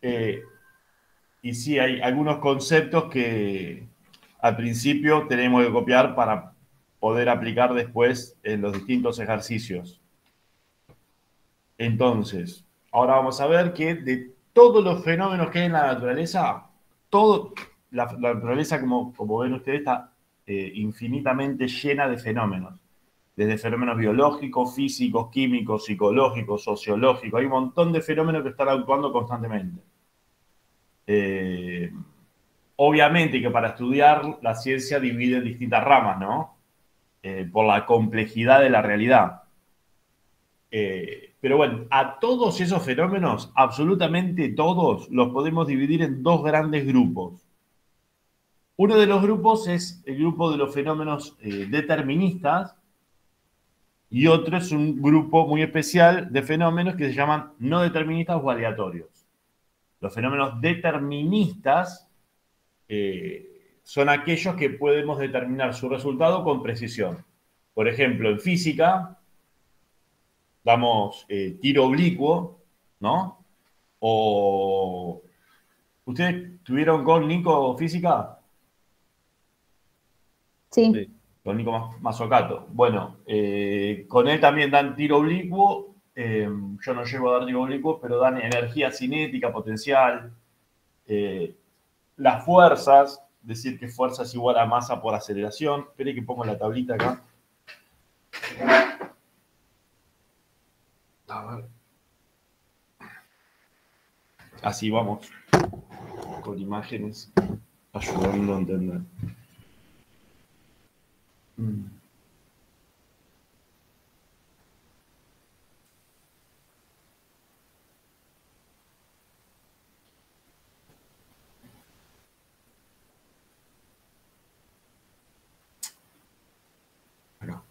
Eh, y sí, hay algunos conceptos que al principio tenemos que copiar para poder aplicar después en los distintos ejercicios. Entonces, ahora vamos a ver que de todos los fenómenos que hay en la naturaleza, todo, la naturaleza, como ven ustedes, está infinitamente llena de fenómenos. Desde fenómenos biológicos, físicos, químicos, psicológicos, sociológicos. Hay un montón de fenómenos que están actuando constantemente. Eh, Obviamente que para estudiar la ciencia divide en distintas ramas, ¿no? Por la complejidad de la realidad. Pero bueno, a todos esos fenómenos, absolutamente todos, los podemos dividir en dos grandes grupos. Uno de los grupos es el grupo de los fenómenos deterministas y otro es un grupo muy especial de fenómenos que se llaman no deterministas o aleatorios. Los fenómenos deterministas son aquellos que podemos determinar su resultado con precisión. Por ejemplo, en física, damos tiro oblicuo, ¿no? O ¿ustedes tuvieron con Nico física? Sí. Sí. Con Nico Mazzocato. Bueno, con él también dan tiro oblicuo. Yo no llego a dar tiro oblicuo, pero dan energía cinética, potencial, eh, las fuerzas, decir que fuerza es igual a masa por aceleración. Espere que pongo la tablita acá. A ver. Así vamos, con imágenes, ayudando a entender. Mm. Acá.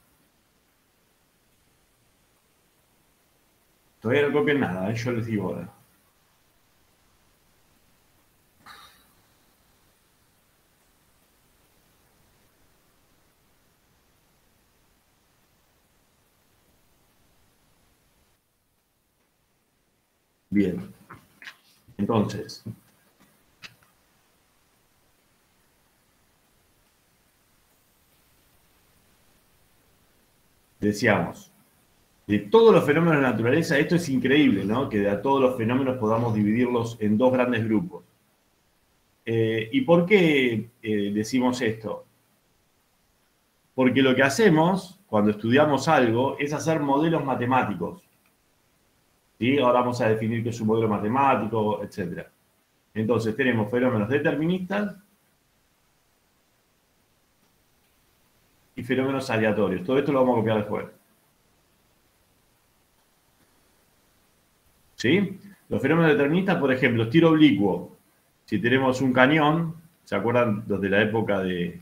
Todavía no copien nada, yo les digo ahora. Bien, entonces, decíamos, de todos los fenómenos de la naturaleza, esto es increíble, ¿no? Que de a todos los fenómenos podamos dividirlos en dos grandes grupos. ¿Y por qué decimos esto? Porque lo que hacemos cuando estudiamos algo es hacer modelos matemáticos. ¿Sí? Ahora vamos a definir qué es un modelo matemático, etc. Entonces tenemos fenómenos deterministas y fenómenos aleatorios. Todo esto lo vamos a copiar después. ¿Sí? Los fenómenos deterministas, por ejemplo, tiro oblicuo. Si tenemos un cañón, ¿se acuerdan los de la época de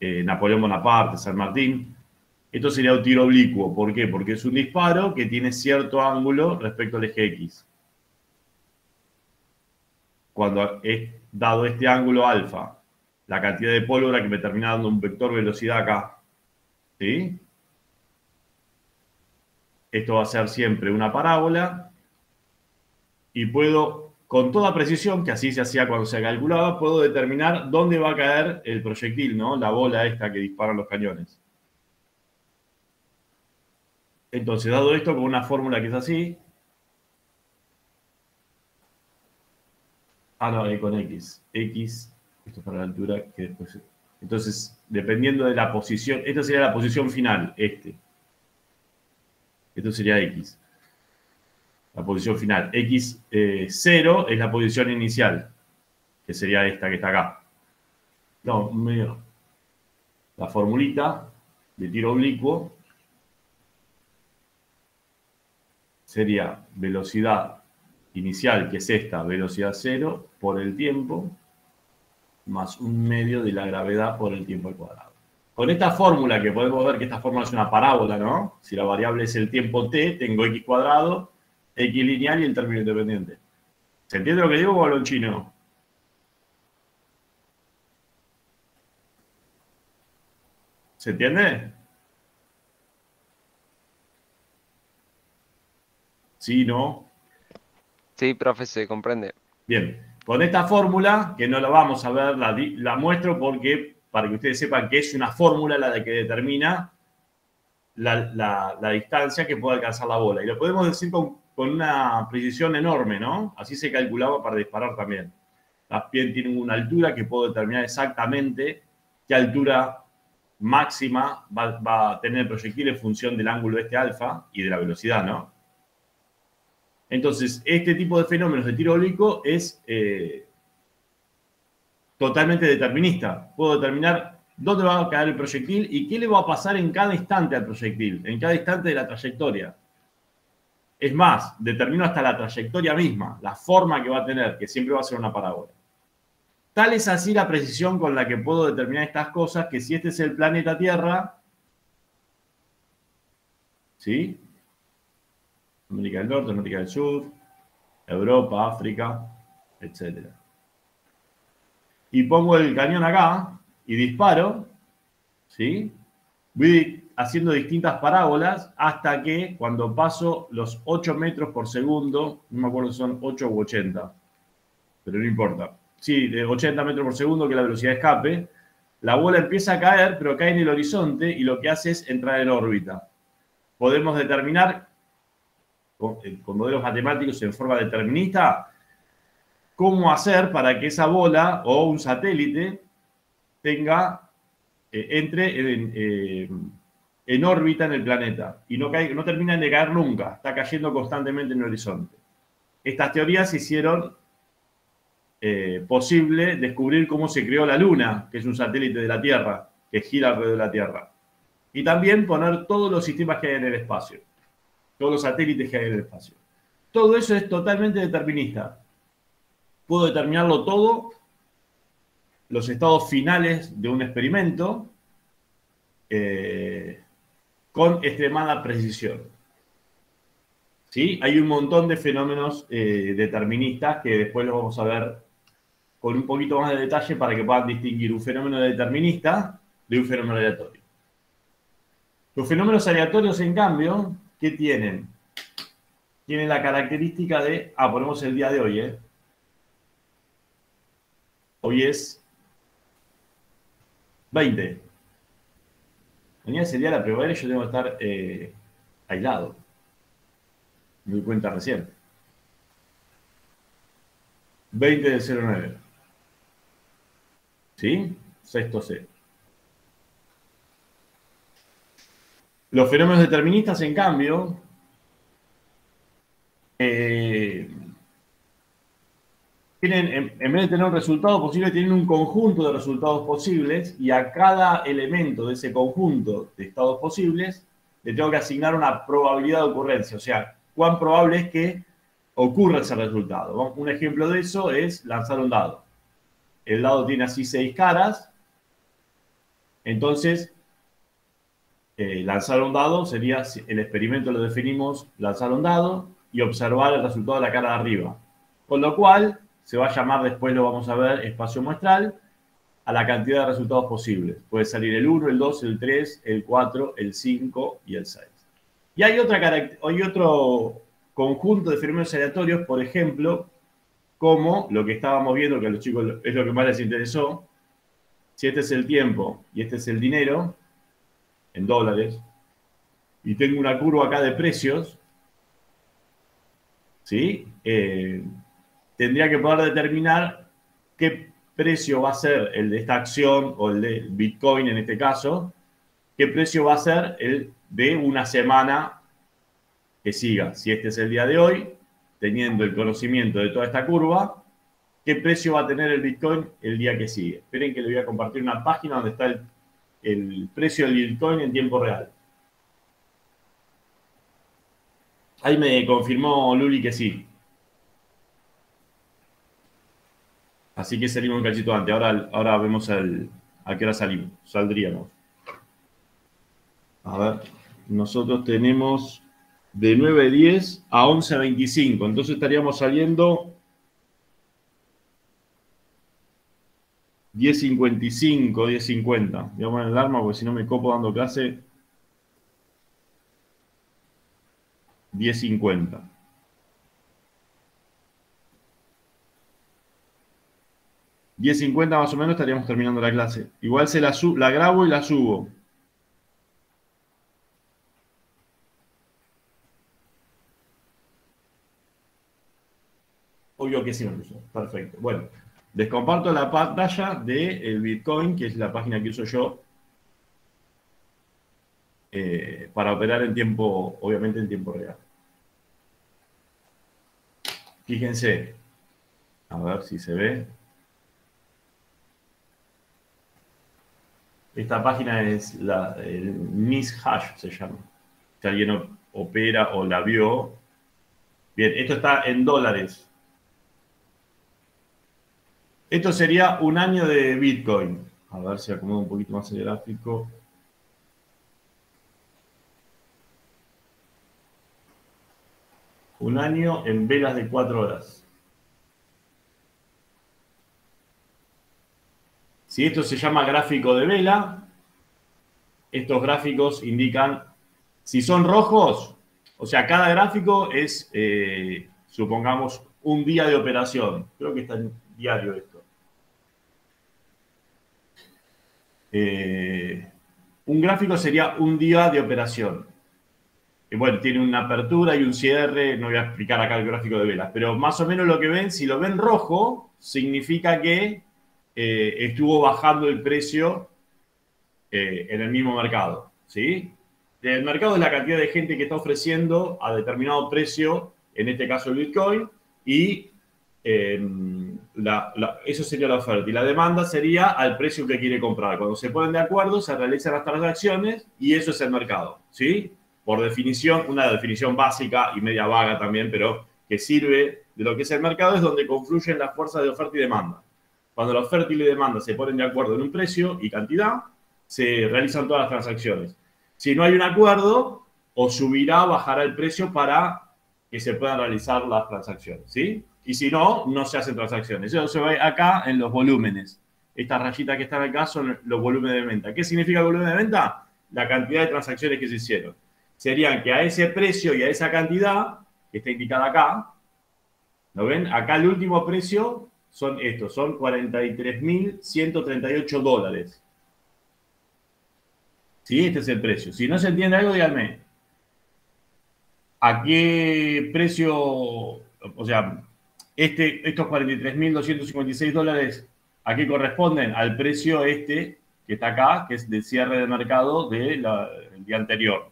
Napoleón Bonaparte, San Martín? Esto sería un tiro oblicuo. ¿Por qué? Porque es un disparo que tiene cierto ángulo respecto al eje X. Cuando es dado este ángulo alfa, la cantidad de pólvora que me termina dando un vector velocidad acá, ¿sí? Esto va a ser siempre una parábola y puedo, con toda precisión, que así se hacía cuando se calculaba, puedo determinar dónde va a caer el proyectil, ¿no? La bola esta que disparan los cañones. Entonces, dado esto con una fórmula que es así, no, con X. X, esto es para la altura que después. Entonces, dependiendo de la posición, esta sería la posición final, este. Esto sería X. La posición final. X0 es la posición inicial, que sería esta que está acá. No, medio. La formulita de tiro oblicuo sería velocidad inicial, que es esta, velocidad cero, por el tiempo, más un medio de la gravedad por el tiempo al cuadrado. Con esta fórmula, que podemos ver que esta fórmula es una parábola, ¿no? Si la variable es el tiempo t, tengo x cuadrado, x lineal y el término independiente. ¿Se entiende lo que digo o hablo en chino? ¿Se entiende? Sí, no. Sí, profe, se comprende. Bien, con esta fórmula, que no la vamos a ver, la muestro porque para que ustedes sepan que es una fórmula la de que determina la distancia que puede alcanzar la bola. Y lo podemos decir con una precisión enorme, ¿no? Así se calculaba para disparar también. También tienen una altura que puedo determinar exactamente qué altura máxima va a tener el proyectil en función del ángulo este alfa y de la velocidad, ¿no? Entonces, este tipo de fenómenos de tiro eólico es totalmente determinista. Puedo determinar dónde va a caer el proyectil y qué le va a pasar en cada instante al proyectil, en cada instante de la trayectoria. Es más, determino hasta la trayectoria misma, la forma que va a tener, que siempre va a ser una parábola. Tal es así la precisión con la que puedo determinar estas cosas, que si este es el planeta Tierra, ¿sí? América del Norte, América del Sur, Europa, África, etc. Y pongo el cañón acá y disparo, ¿sí? Voy haciendo distintas parábolas hasta que cuando paso los 8 metros por segundo, no me acuerdo si son 8 u 80, pero no importa. Sí, de 80 metros por segundo, que es la velocidad de escape, la bola empieza a caer, pero cae en el horizonte y lo que hace es entrar en órbita. Podemos determinar, con modelos matemáticos en forma determinista, cómo hacer para que esa bola o un satélite entre en órbita en el planeta y no terminan de caer nunca, está cayendo constantemente en el horizonte. Estas teorías hicieron posible descubrir cómo se creó la Luna, que es un satélite de la Tierra, que gira alrededor de la Tierra. Y también poner todos los sistemas que hay en el espacio, todos los satélites que hay en el espacio. Todo eso es totalmente determinista. Puedo determinarlo todo, los estados finales de un experimento, con extremada precisión. ¿Sí? Hay un montón de fenómenos deterministas que después los vamos a ver con un poquito más de detalle para que puedan distinguir un fenómeno determinista de un fenómeno aleatorio. Los fenómenos aleatorios, en cambio, ¿qué tienen? Tienen la característica de, ponemos el día de hoy, ¿eh? Hoy es 20. Mañana es el día de la primavera y yo tengo que estar aislado. Me doy cuenta recién. 20 del 09. ¿Sí? Sexto C. Los fenómenos deterministas, en cambio, tienen, en vez de tener un resultado posible, tienen un conjunto de resultados posibles y a cada elemento de ese conjunto de estados posibles le tengo que asignar una probabilidad de ocurrencia, o sea, cuán probable es que ocurra ese resultado. Un ejemplo de eso es lanzar un dado. El dado tiene así 6 caras, entonces lanzar un dado sería, el experimento lo definimos, lanzar un dado y observar el resultado de la cara de arriba. Con lo cual, se va a llamar, después lo vamos a ver, espacio muestral, a la cantidad de resultados posibles. Puede salir el 1, el 2, el 3, el 4, el 5 y el 6. Y hay otro conjunto de fenómenos aleatorios, por ejemplo, como lo que estábamos viendo, que a los chicos es lo que más les interesó. Si este es el tiempo y este es el dinero, en dólares, y tengo una curva acá de precios, ¿sí? Tendría que poder determinar qué precio va a ser el de esta acción o el de Bitcoin en este caso, qué precio va a ser el de una semana que siga. Si este es el día de hoy, teniendo el conocimiento de toda esta curva, qué precio va a tener el Bitcoin el día que sigue. Esperen que le voy a compartir una página donde está el precio del Bitcoin en tiempo real. Ahí me confirmó Luli que sí. Así que salimos un cachito antes. Ahora vemos a qué hora saldríamos. A ver, nosotros tenemos de 9:10 a 11:25. Entonces estaríamos saliendo 10:55, 10:50. Voy a poner el alarma porque si no me copo dando clase. 10:50. 10:50 más o menos estaríamos terminando la clase. Igual la grabo y la subo. Obvio que sí, perfecto. Bueno, les comparto la pantalla del Bitcoin, que es la página que uso yo para operar en tiempo, obviamente en tiempo real. Fíjense, a ver si se ve. Esta página es el Miss Hash, se llama. Si alguien opera o la vio. Bien, esto está en dólares. Esto sería un año de Bitcoin. A ver si acomodo un poquito más el gráfico. Un año en velas de 4 horas. Si esto se llama gráfico de vela, estos gráficos indican, si son rojos, o sea, cada gráfico es, supongamos, un día de operación. Creo que está en diario esto. Un gráfico sería un día de operación. Y bueno, tiene una apertura y un cierre, no voy a explicar acá el gráfico de velas, pero más o menos lo que ven, si lo ven rojo, significa que estuvo bajando el precio en el mismo mercado, ¿sí? El mercado es la cantidad de gente que está ofreciendo a determinado precio, en este caso el Bitcoin, y eso sería la oferta. Y la demanda sería al precio que quiere comprar. Cuando se ponen de acuerdo, se realizan las transacciones y eso es el mercado, ¿sí? Por definición, una definición básica y media vaga también, pero que sirve de lo que es el mercado, es donde confluyen las fuerzas de oferta y demanda. Cuando la oferta y la demanda se ponen de acuerdo en un precio y cantidad, se realizan todas las transacciones. Si no hay un acuerdo, o subirá o bajará el precio para que se puedan realizar las transacciones, ¿sí? Y si no, no se hacen transacciones. Eso se ve acá en los volúmenes. Estas rayitas que están acá son los volúmenes de venta. ¿Qué significa el volumen de venta? La cantidad de transacciones que se hicieron. Serían que a ese precio y a esa cantidad, que está indicada acá, ¿lo ven? Acá el último precio son estos, son 43.138 dólares. ¿Sí? Este es el precio. Si no se entiende algo, díganme. ¿A qué precio, o sea, estos 43.256 dólares, a qué corresponden? Al precio este que está acá, que es del cierre de mercado del día anterior.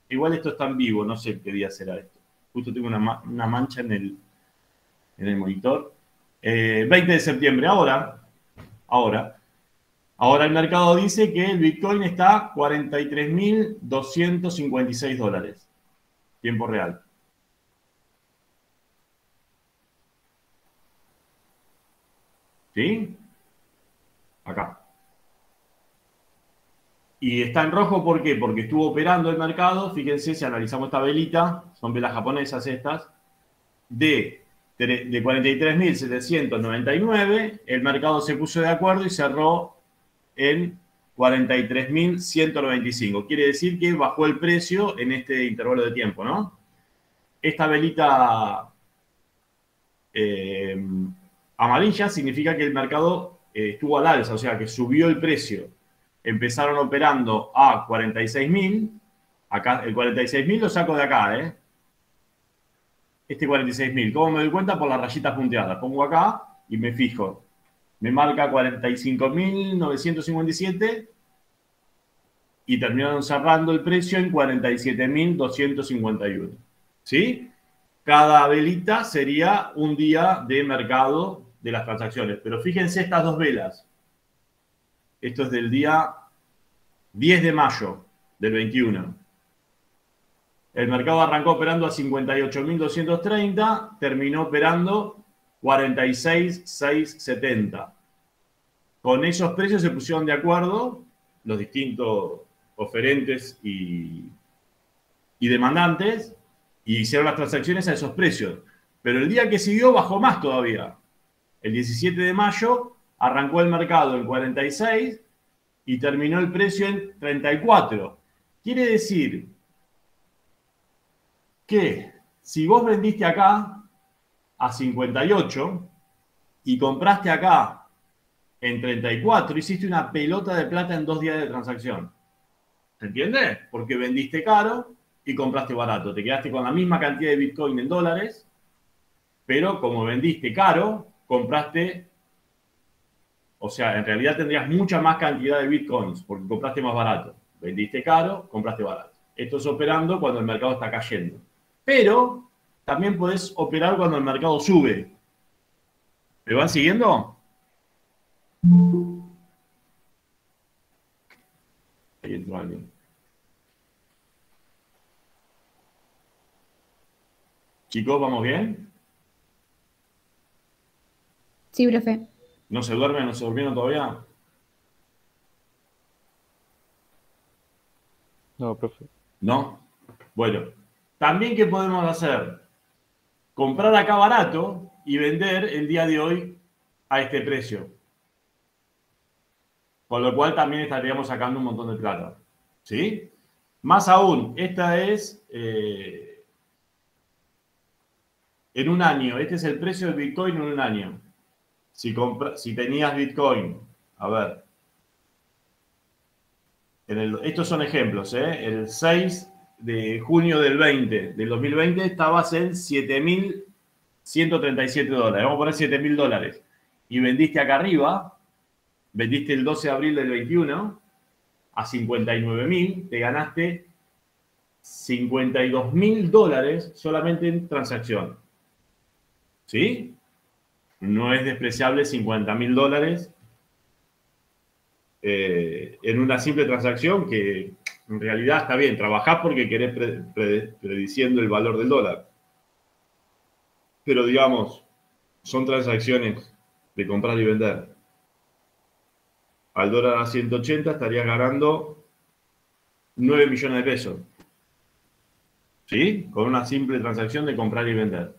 Igual esto está en vivo, no sé qué día será esto. Justo tengo una mancha en el monitor. 20 de septiembre, ahora el mercado dice que el Bitcoin está a 43.256 dólares. Tiempo real. ¿Sí? Acá. Y está en rojo, ¿por qué? Porque estuvo operando el mercado. Fíjense, si analizamos esta velita, son velas japonesas estas, de 43.799, el mercado se puso de acuerdo y cerró en 43.195. Quiere decir que bajó el precio en este intervalo de tiempo, ¿no? Esta velita amarilla significa que el mercado estuvo al alza, o sea, que subió el precio. Empezaron operando a 46.000. Acá, el 46.000 lo saco de acá, ¿eh? Este 46.000. ¿Cómo me doy cuenta? Por las rayitas punteadas. Pongo acá y me fijo. Me marca 45.957 y terminaron cerrando el precio en 47.251. ¿Sí? Cada velita sería un día de mercado de las transacciones. Pero fíjense estas dos velas. Esto es del día 10 de mayo del 21. El mercado arrancó operando a 58.230, terminó operando 46.670. Con esos precios se pusieron de acuerdo los distintos oferentes y demandantes y hicieron las transacciones a esos precios. Pero el día que siguió bajó más todavía. El 17 de mayo arrancó el mercado en 46 y terminó el precio en 34. Quiere decir que si vos vendiste acá a 58 y compraste acá en 34, hiciste una pelota de plata en 2 días de transacción. ¿Se entiende? Porque vendiste caro y compraste barato. Te quedaste con la misma cantidad de Bitcoin en dólares, pero como vendiste caro, compraste, o sea, en realidad tendrías mucha más cantidad de Bitcoins porque compraste más barato. Vendiste caro, compraste barato. Esto es operando cuando el mercado está cayendo. Pero también podés operar cuando el mercado sube. ¿Me van siguiendo? Ahí entró alguien. Chicos, ¿vamos bien? Sí, profe. ¿No se duermen? ¿No se durmieron todavía? No, profe. ¿No? Bueno, también ¿qué podemos hacer? Comprar acá barato y vender el día de hoy a este precio. Con lo cual también estaríamos sacando un montón de plata. ¿Sí? Más aún, esta es en un año. Este es el precio del Bitcoin en un año. Si tenías Bitcoin, a ver. Estos son ejemplos, ¿eh? El 6 de junio del 2020, estabas en $7.137. Vamos a poner $7.000. Y vendiste acá arriba, vendiste el 12 de abril del 21 a 59.000, te ganaste $52.000 solamente en transacción. ¿Sí? No es despreciable $50.000 en una simple transacción que en realidad está bien. Trabajás porque querés prediciendo el valor del dólar. Pero digamos, son transacciones de comprar y vender. Al dólar a 180 estarías ganando 9 millones de pesos. ¿Sí? Con una simple transacción de comprar y vender.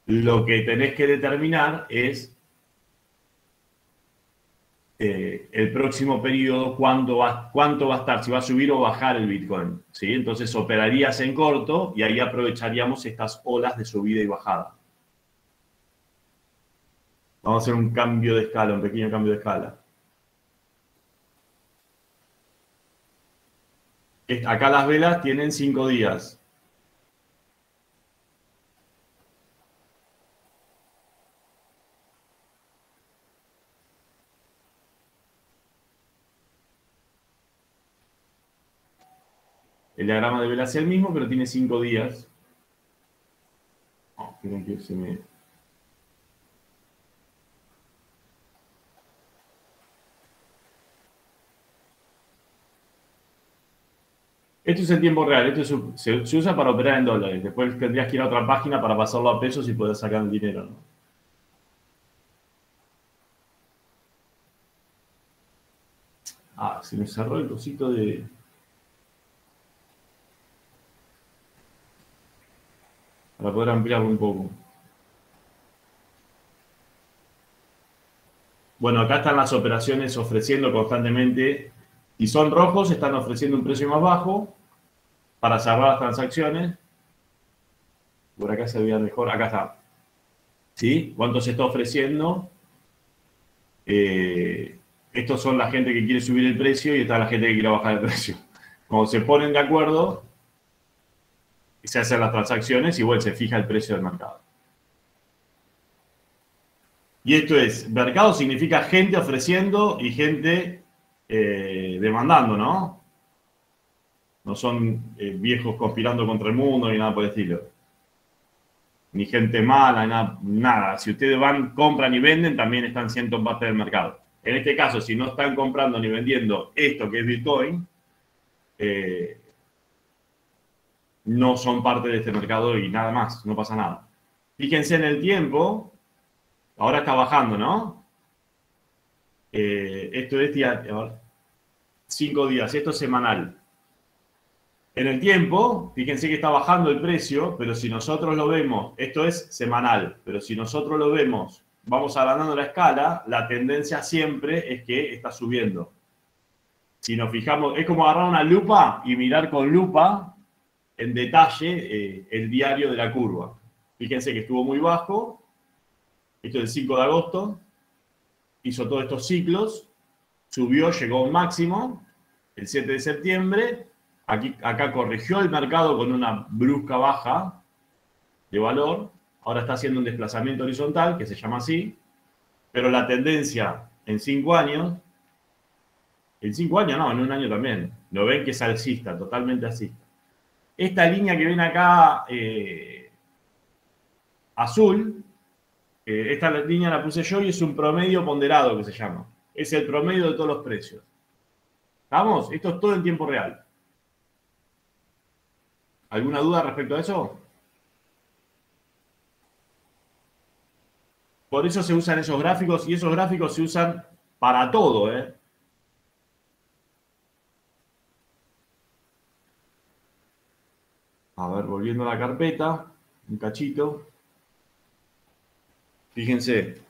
Lo que tenés que determinar es el próximo periodo cuánto va a estar, si va a subir o bajar el Bitcoin. ¿Sí? Entonces operarías en corto y ahí aprovecharíamos estas olas de subida y bajada. Vamos a hacer un cambio de escala, un pequeño cambio de escala. Acá las velas tienen 5 días. El diagrama de velas es el mismo, pero tiene 5 días. Oh, miren que se me... Esto es en tiempo real, esto se usa para operar en dólares. Después tendrías que ir a otra página para pasarlo a pesos y poder sacar el dinero, ¿no? Ah, se me cerró el cosito de... Para poder ampliarlo un poco. Bueno, acá están las operaciones ofreciendo constantemente. Si son rojos, están ofreciendo un precio más bajo para cerrar las transacciones. Por acá se veía mejor. Acá está. ¿Sí? ¿Cuánto se está ofreciendo? Estos son la gente que quiere subir el precio y está la gente que quiere bajar el precio. Cuando se ponen de acuerdo, se hacen las transacciones y bueno, se fija el precio del mercado. Y esto es, mercado significa gente ofreciendo y gente demandando, ¿no? No son viejos conspirando contra el mundo ni nada por el estilo. Ni gente mala, nada. Si ustedes van, compran y venden, también están siendo parte del mercado. En este caso, si no están comprando ni vendiendo esto que es Bitcoin, no son parte de este mercado y nada más, no pasa nada. Fíjense en el tiempo, ahora está bajando, ¿no? Esto es 5 días, esto es semanal. En el tiempo, fíjense que está bajando el precio, pero si nosotros lo vemos, esto es semanal, pero si nosotros lo vemos, vamos agrandando la escala, la tendencia siempre es que está subiendo. Si nos fijamos, es como agarrar una lupa y mirar con lupa en detalle el diario de la curva. Fíjense que estuvo muy bajo, esto es el 5 de agosto, hizo todos estos ciclos, subió, llegó a un máximo el 7 de septiembre, acá corrigió el mercado con una brusca baja de valor, ahora está haciendo un desplazamiento horizontal, que se llama así, pero la tendencia en 5 años, en 5 años no, en un año también, lo ven que es alcista, totalmente alcista. Esta línea que ven acá azul, esta línea la puse yo y es un promedio ponderado que se llama. Es el promedio de todos los precios. ¿Estamos? Esto es todo en tiempo real. ¿Alguna duda respecto a eso? Por eso se usan esos gráficos y esos gráficos se usan para todo, ¿eh? A ver, volviendo a la carpeta, un cachito. Fíjense.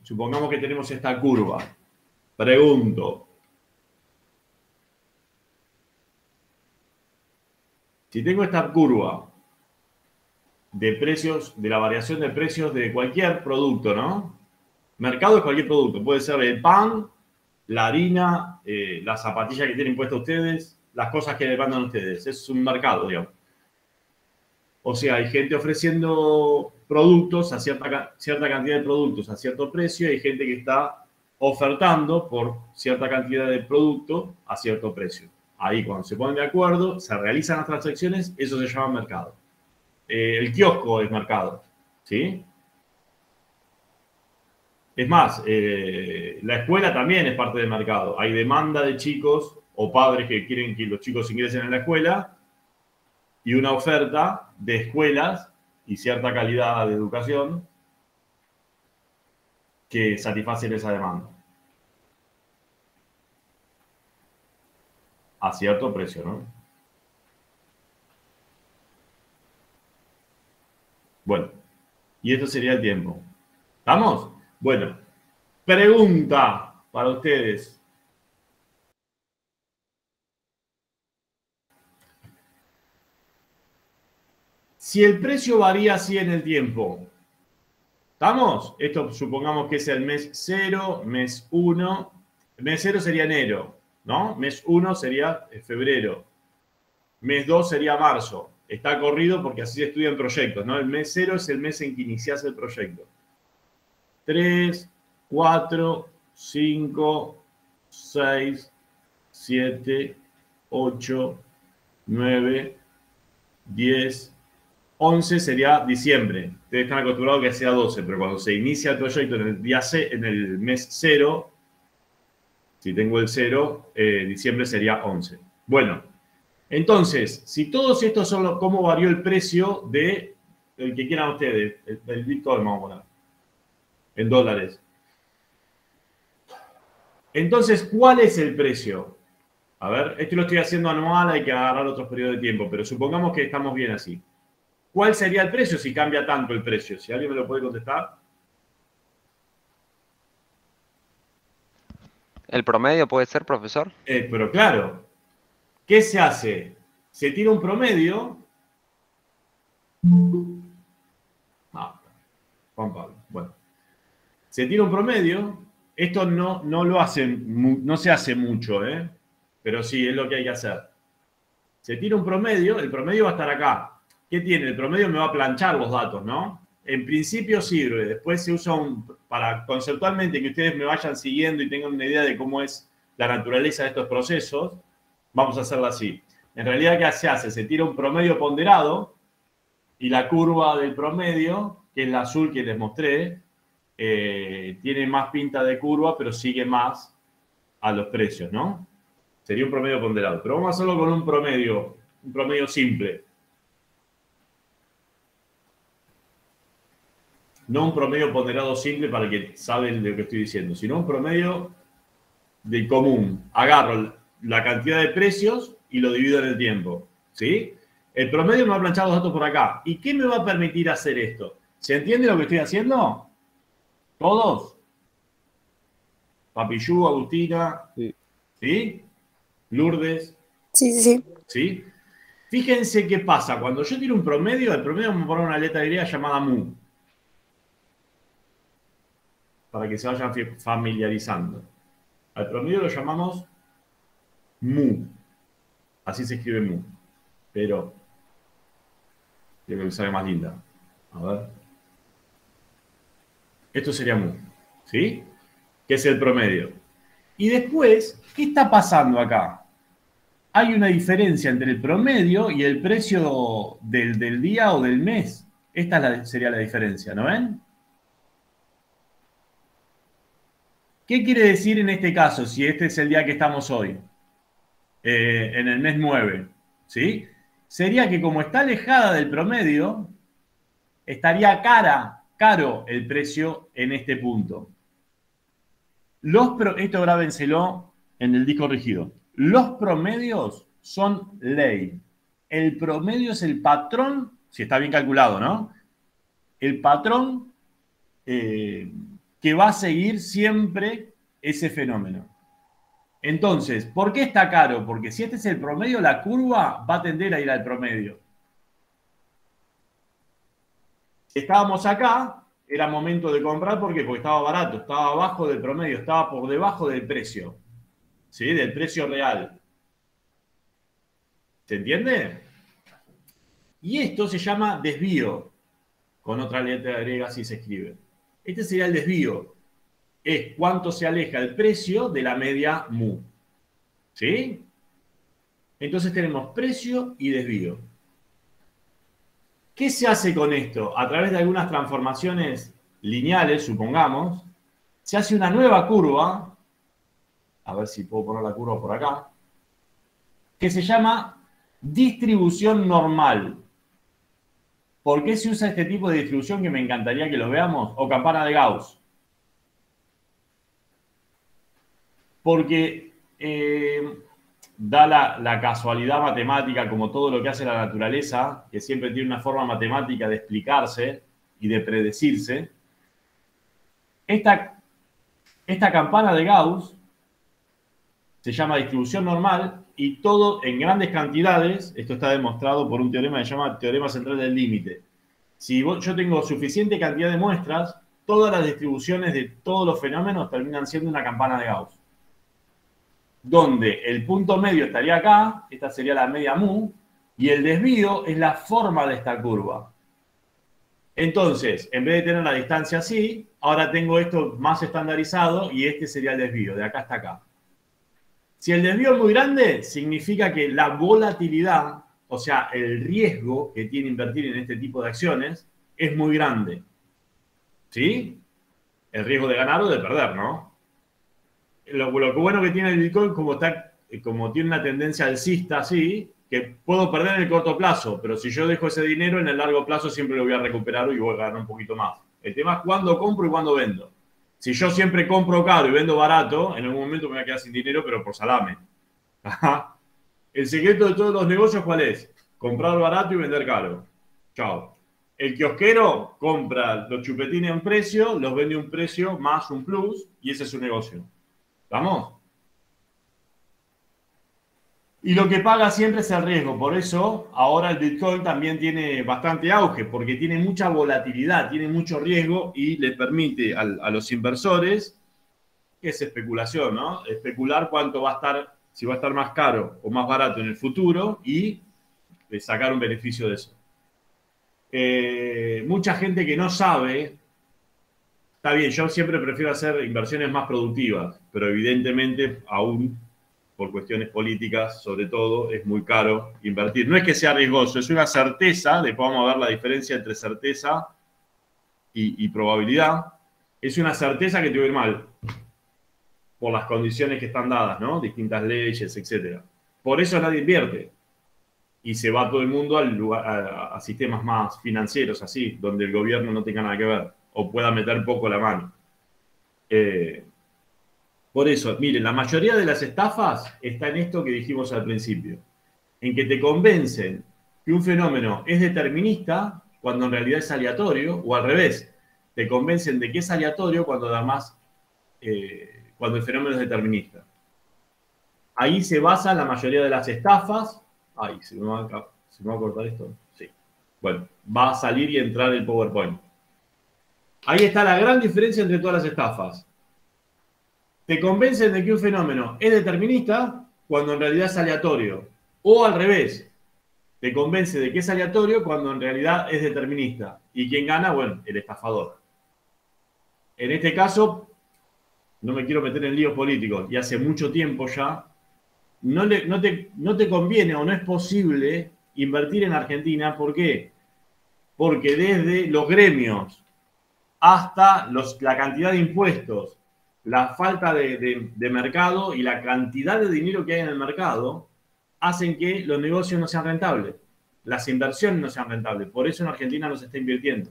Supongamos que tenemos esta curva. Pregunto. Si tengo esta curva de precios, de la variación de precios de cualquier producto, ¿no? Mercado es cualquier producto. Puede ser el pan, la harina, la zapatilla que tienen puesta ustedes, las cosas que demandan ustedes. Es un mercado, digamos. O sea, hay gente ofreciendo productos a cierta cantidad de productos a cierto precio y hay gente que está ofertando por cierta cantidad de producto a cierto precio. Ahí cuando se ponen de acuerdo, se realizan las transacciones, eso se llama mercado. El kiosco es mercado, ¿sí? Es más, la escuela también es parte del mercado. Hay demanda de chicos o padres que quieren que los chicos ingresen en la escuela y una oferta de escuelas y cierta calidad de educación que satisfacen esa demanda. A cierto precio, ¿no? Bueno, y esto sería el tiempo. ¿Estamos? Bueno, pregunta para ustedes. Si el precio varía así en el tiempo, ¿estamos? Esto supongamos que es el mes 0, mes 1. Mes 0 sería enero, ¿no? Mes 1 sería febrero. Mes 2 sería marzo. Está corrido porque así se estudian proyectos, ¿no? El mes 0 es el mes en que inicias el proyecto. 3, 4, 5, 6, 7, 8, 9, 10, 11 sería diciembre. Ustedes están acostumbrados que sea 12, pero cuando se inicia el proyecto en el día C, en el mes 0, si tengo el 0, diciembre sería 11. Bueno, entonces, si todos estos son cómo varió el precio de el que quieran ustedes, el Bitcoin, vamos a poner, en dólares. Entonces, ¿cuál es el precio? A ver, esto lo estoy haciendo anual, hay que agarrar otros periodos de tiempo, pero supongamos que estamos bien así. ¿Cuál sería el precio si cambia tanto el precio? Si alguien me lo puede contestar. ¿El promedio puede ser, profesor? Pero claro, ¿qué se hace? Se tira un promedio. Ah, Juan Pablo. Bueno, se tira un promedio. Esto no lo hacen, no se hace mucho, ¿eh? Pero sí, es lo que hay que hacer. Se tira un promedio, el promedio va a estar acá. ¿Qué tiene? El promedio me va a planchar los datos, ¿no? En principio sirve, después se usa para conceptualmente que ustedes me vayan siguiendo y tengan una idea de cómo es la naturaleza de estos procesos, vamos a hacerlo así. En realidad, ¿qué se hace? Se tira un promedio ponderado y la curva del promedio, que es la azul que les mostré, tiene más pinta de curva, pero sigue más a los precios, ¿no? Sería un promedio ponderado. Pero vamos a hacerlo con un promedio simple. No un promedio ponderado simple para el que sabe de lo que estoy diciendo, sino un promedio de común. Agarro la cantidad de precios y lo divido en el tiempo, ¿sí? El promedio me va a planchar los datos por acá. ¿Y qué me va a permitir hacer esto? ¿Se entiende lo que estoy haciendo? ¿Todos? Papillú, Agustina, Sí. ¿sí? Lourdes, Sí, sí, sí. ¿sí? Fíjense qué pasa. Cuando yo tiro un promedio, el promedio me pone una letra griega llamada mu. Para que se vayan familiarizando. Al promedio lo llamamos mu. Así se escribe mu. Pero, creo que sale más linda. A ver. Esto sería mu. ¿Sí? Que es el promedio. Y después, ¿qué está pasando acá? Hay una diferencia entre el promedio y el precio del día o del mes. Esta sería la diferencia, ¿no ven? ¿Qué quiere decir en este caso, si este es el día que estamos hoy? En el mes 9, ¿sí? Sería que como está alejada del promedio, estaría caro el precio en este punto. Esto grábenselo en el disco rígido. Los promedios son ley. El promedio es el patrón, si está bien calculado, ¿no? El patrón que va a seguir siempre ese fenómeno. Entonces, ¿por qué está caro? Porque si este es el promedio, la curva va a tender a ir al promedio. Si estábamos acá, era momento de comprar, ¿por qué? Porque estaba barato, estaba abajo del promedio, estaba por debajo del precio, ¿sí? Del precio real. ¿Se entiende? Y esto se llama desvío, con otra letra griega así se escribe. Este sería el desvío. Es cuánto se aleja el precio de la media mu. ¿Sí? Entonces tenemos precio y desvío. ¿Qué se hace con esto? A través de algunas transformaciones lineales, supongamos, se hace una nueva curva, a ver si puedo poner la curva por acá, que se llama distribución normal. ¿Por qué se usa este tipo de distribución que me encantaría que lo veamos? O campana de Gauss. Porque da la casualidad matemática, como todo lo que hace la naturaleza, que siempre tiene una forma matemática de explicarse y de predecirse. Esta campana de Gauss se llama distribución normal y todo en grandes cantidades, esto está demostrado por un teorema que se llama teorema central del límite. Si yo tengo suficiente cantidad de muestras, todas las distribuciones de todos los fenómenos terminan siendo una campana de Gauss. Donde el punto medio estaría acá, esta sería la media mu, y el desvío es la forma de esta curva. Entonces, en vez de tener la distancia así, ahora tengo esto más estandarizado y este sería el desvío, de acá hasta acá. Si el desvío es muy grande, significa que la volatilidad, o sea, el riesgo que tiene invertir en este tipo de acciones, es muy grande. ¿Sí? El riesgo de ganar o de perder, ¿no? Lo bueno que tiene el Bitcoin, como tiene una tendencia alcista así, que puedo perder en el corto plazo, pero si yo dejo ese dinero, en el largo plazo siempre lo voy a recuperar y voy a ganar un poquito más. El tema es cuándo compro y cuándo vendo. Si yo siempre compro caro y vendo barato, en algún momento me voy a quedar sin dinero, pero por salame. El secreto de todos los negocios, ¿cuál es? Comprar barato y vender caro. Chao. El kiosquero compra los chupetines a un precio, los vende a un precio más un plus, y ese es su negocio. ¿Vamos? Y lo que paga siempre es el riesgo. Por eso ahora el Bitcoin también tiene bastante auge, porque tiene mucha volatilidad, tiene mucho riesgo y le permite a los inversores, que es especulación, ¿no? Especular cuánto va a estar, si va a estar más caro o más barato en el futuro y sacar un beneficio de eso. Mucha gente que no sabe, está bien, yo siempre prefiero hacer inversiones más productivas, pero evidentemente aún por cuestiones políticas, sobre todo, es muy caro invertir. No es que sea riesgoso, es una certeza, después vamos a ver la diferencia entre certeza y probabilidad. Es una certeza que te va a ir mal, por las condiciones que están dadas, ¿no? Distintas leyes, etc. Por eso nadie invierte. Y se va todo el mundo a sistemas más financieros, así, donde el gobierno no tenga nada que ver, o pueda meter poco la mano. Por eso, miren, la mayoría de las estafas está en esto que dijimos al principio, en que te convencen que un fenómeno es determinista cuando en realidad es aleatorio, o al revés, te convencen de que es aleatorio cuando además, cuando el fenómeno es determinista. Ahí se basan la mayoría de las estafas. Ay, se ¿Se me va a cortar esto? Sí. Bueno, va a salir y entrar el PowerPoint. Ahí está la gran diferencia entre todas las estafas. Te convencen de que un fenómeno es determinista cuando en realidad es aleatorio. O al revés, te convence de que es aleatorio cuando en realidad es determinista. ¿Y quién gana? Bueno, el estafador. En este caso, no me quiero meter en líos políticos, y hace mucho tiempo ya, no te conviene o no es posible invertir en Argentina. ¿Por qué? Porque desde los gremios hasta la cantidad de impuestos, la falta de mercado y la cantidad de dinero que hay en el mercado hacen que los negocios no sean rentables, las inversiones no sean rentables. Por eso en Argentina no se está invirtiendo.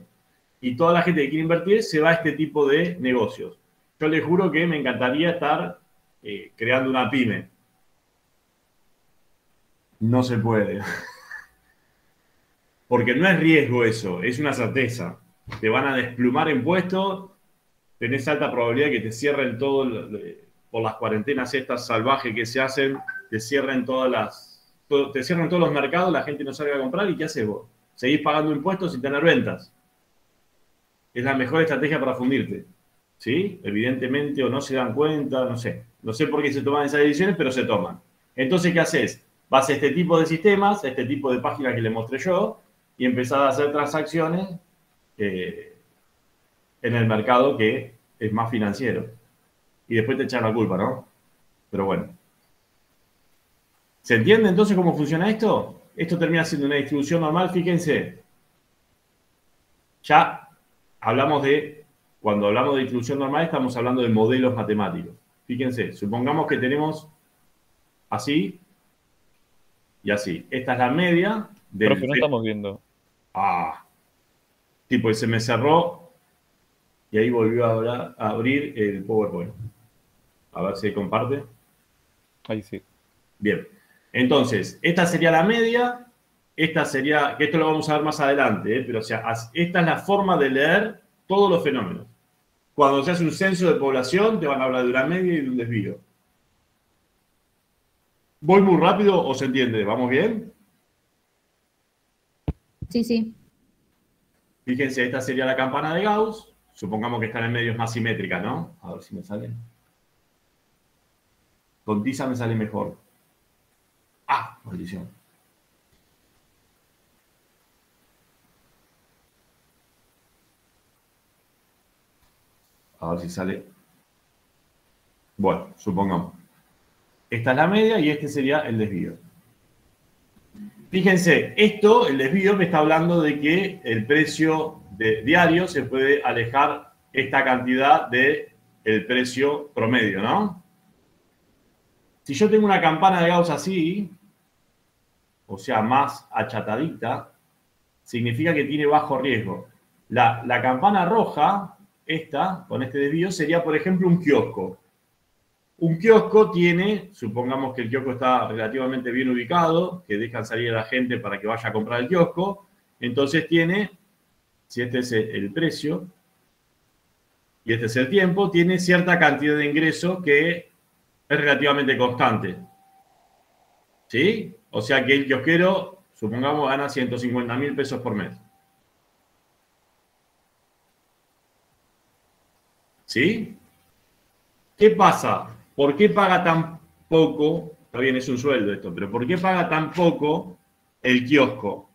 Y toda la gente que quiere invertir se va a este tipo de negocios. Yo les juro que me encantaría estar creando una pyme. No se puede. Porque no es riesgo eso, es una certeza. Te van a desplumar impuestos, tenés alta probabilidad que te cierren todo, por las cuarentenas estas salvajes que se hacen, te cierren todos los mercados, la gente no salga a comprar, ¿y qué haces vos? Seguís pagando impuestos sin tener ventas. Es la mejor estrategia para fundirte. ¿Sí? Evidentemente, o no se dan cuenta, no sé. No sé por qué se toman esas decisiones, pero se toman. Entonces, ¿qué haces? Vas a este tipo de sistemas, a este tipo de páginas que les mostré yo, y empezás a hacer transacciones en el mercado que es más financiero. Y después te echan la culpa, ¿no? Pero bueno. ¿Se entiende entonces cómo funciona esto? Esto termina siendo una distribución normal, fíjense. Ya hablamos cuando hablamos de distribución normal, estamos hablando de modelos matemáticos. Fíjense, supongamos que tenemos así y así. Esta es la media del... Profe, no estamos viendo. Tipo, se me cerró y ahí volvió a abrir el PowerPoint. A ver si comparte. Ahí sí. Bien. Entonces, esta sería la media. Esta sería, que esto lo vamos a ver más adelante, pero o sea, esta es la forma de leer todos los fenómenos. Cuando se hace un censo de población, te van a hablar de una media y de un desvío. ¿Voy muy rápido o se entiende? ¿Vamos bien? Sí, sí. Fíjense, esta sería la campana de Gauss. Supongamos que están en medios más simétricas, ¿no? A ver si me sale. Con tiza me sale mejor. Maldición. A ver si sale. Bueno, supongamos. Esta es la media y este sería el desvío. Fíjense, el desvío me está hablando de que el precio diario se puede alejar esta cantidad del precio promedio, ¿no? Si yo tengo una campana de Gauss así, o sea, más achatadita, significa que tiene bajo riesgo. La campana roja, esta, con este desvío, sería, por ejemplo, un kiosco. Un kiosco tiene, supongamos que el kiosco está relativamente bien ubicado, que dejan salir a la gente para que vaya a comprar el kiosco, entonces tiene, si este es el precio y este es el tiempo, tiene cierta cantidad de ingresos que es relativamente constante. ¿Sí? O sea que el kiosquero, supongamos, gana 150.000 pesos por mes. ¿Sí? ¿Qué pasa? ¿Por qué paga tan poco? Está bien, es un sueldo esto, pero ¿por qué paga tan poco el kiosco?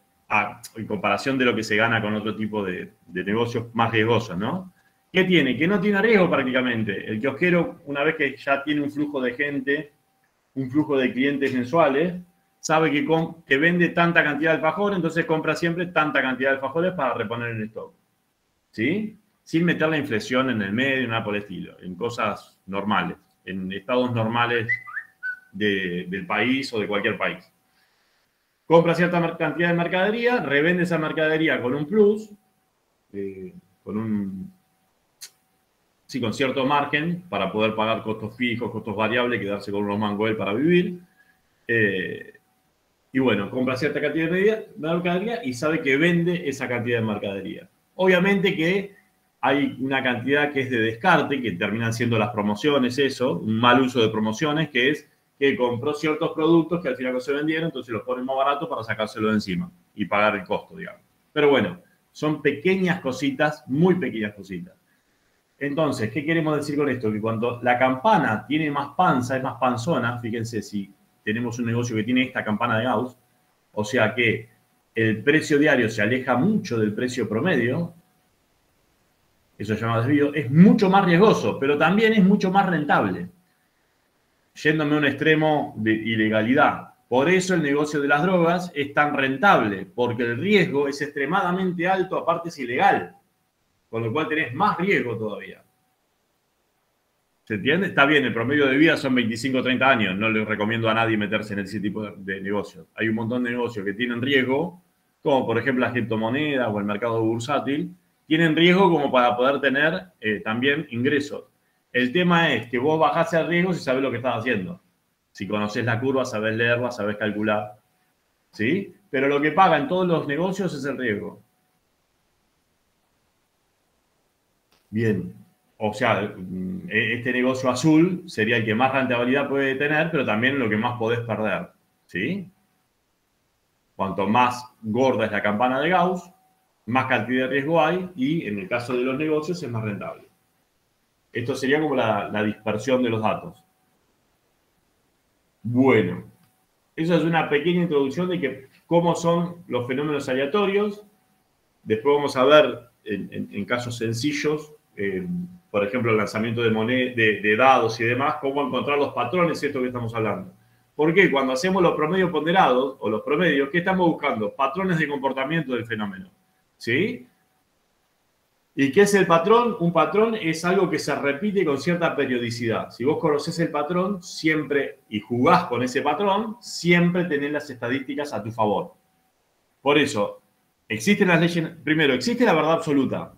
En comparación de lo que se gana con otro tipo de negocios más riesgosos, ¿no? ¿Qué tiene? Que no tiene riesgo prácticamente. El kiosquero, una vez que ya tiene un flujo de gente, un flujo de clientes mensuales, sabe que vende tanta cantidad de alfajores, entonces compra siempre tanta cantidad de alfajores para reponer en stock. ¿Sí? Sin meter la inflación en el medio, nada por el estilo, en cosas normales, en estados normales del país o de cualquier país. Compra cierta cantidad de mercadería, revende esa mercadería con un plus, con cierto margen para poder pagar costos fijos, costos variables, quedarse con unos mangos él para vivir. Y bueno, compra cierta cantidad de mercadería y sabe que vende esa cantidad de mercadería. Obviamente que hay una cantidad que es de descarte, que terminan siendo las promociones, un mal uso de promociones, que es que compró ciertos productos que al final no se vendieron, entonces los ponen más baratos para sacárselo de encima y pagar el costo, digamos. Pero bueno, son pequeñas cositas, muy pequeñas cositas. Entonces, ¿qué queremos decir con esto? Que cuando la campana tiene más panza, es más panzona, fíjense si tenemos un negocio que tiene esta campana de Gauss, o sea que el precio diario se aleja mucho del precio promedio, eso se llama desvío, es mucho más riesgoso, pero también es mucho más rentable, yéndome a un extremo de ilegalidad. Por eso el negocio de las drogas es tan rentable, porque el riesgo es extremadamente alto, aparte es ilegal, con lo cual tenés más riesgo todavía. ¿Se entiende? Está bien, el promedio de vida son 25 o 30 años, no le recomiendo a nadie meterse en ese tipo de negocios. Hay un montón de negocios que tienen riesgo, como por ejemplo las criptomonedas o el mercado bursátil, tienen riesgo como para poder tener también ingresos. El tema es que vos bajás el riesgo si sabés lo que estás haciendo. Si conocés la curva, sabés leerla, sabés calcular. ¿Sí? Pero lo que paga en todos los negocios es el riesgo. Bien. O sea, este negocio azul sería el que más rentabilidad puede tener, pero también lo que más podés perder. ¿Sí? Cuanto más gorda es la campana de Gauss, más cantidad de riesgo hay y en el caso de los negocios es más rentable. Esto sería como la dispersión de los datos. Bueno, eso es una pequeña introducción de cómo son los fenómenos aleatorios. Después vamos a ver en casos sencillos, por ejemplo, el lanzamiento de dados y demás, cómo encontrar los patrones, esto que estamos hablando. ¿Por qué? Cuando hacemos los promedios ponderados o los promedios, ¿qué estamos buscando? Patrones de comportamiento del fenómeno. ¿Sí? ¿Y qué es el patrón? Un patrón es algo que se repite con cierta periodicidad. Si vos conocés el patrón siempre y jugás con ese patrón, siempre tenés las estadísticas a tu favor. Por eso, existen las leyes, primero, existe la verdad absoluta,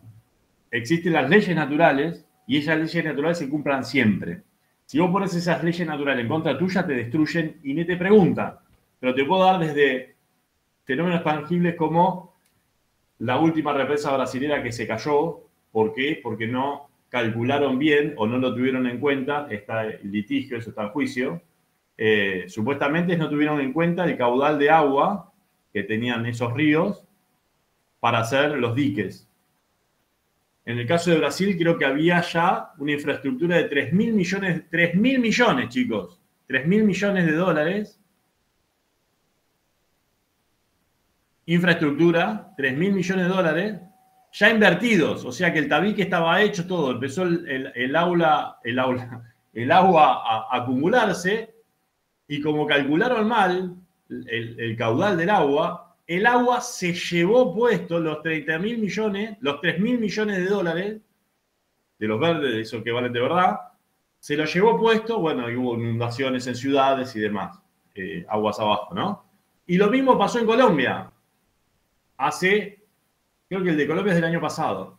existen las leyes naturales y esas leyes naturales se cumplan siempre. Si vos pones esas leyes naturales en contra tuya, te destruyen y ni te preguntan. Pero te puedo dar desde fenómenos tangibles como la última represa brasilera que se cayó. ¿Por qué? Porque no calcularon bien o no lo tuvieron en cuenta. Está el litigio, eso está en juicio. Supuestamente no tuvieron en cuenta el caudal de agua que tenían esos ríos para hacer los diques. En el caso de Brasil, creo que había ya una infraestructura de 3.000 millones, chicos, 3.000 millones de dólares. Infraestructura, 3.000 millones de dólares, ya invertidos. O sea que el tabique estaba hecho todo. Empezó el agua a acumularse y como calcularon mal el caudal del agua, el agua se llevó puesto los 30.000 millones, los 3.000 millones de dólares, de los verdes, esos que valen de verdad, se lo llevó puesto, bueno, y hubo inundaciones en ciudades y demás, aguas abajo, ¿no? Y lo mismo pasó en Colombia. Creo que el de Colombia es del año pasado.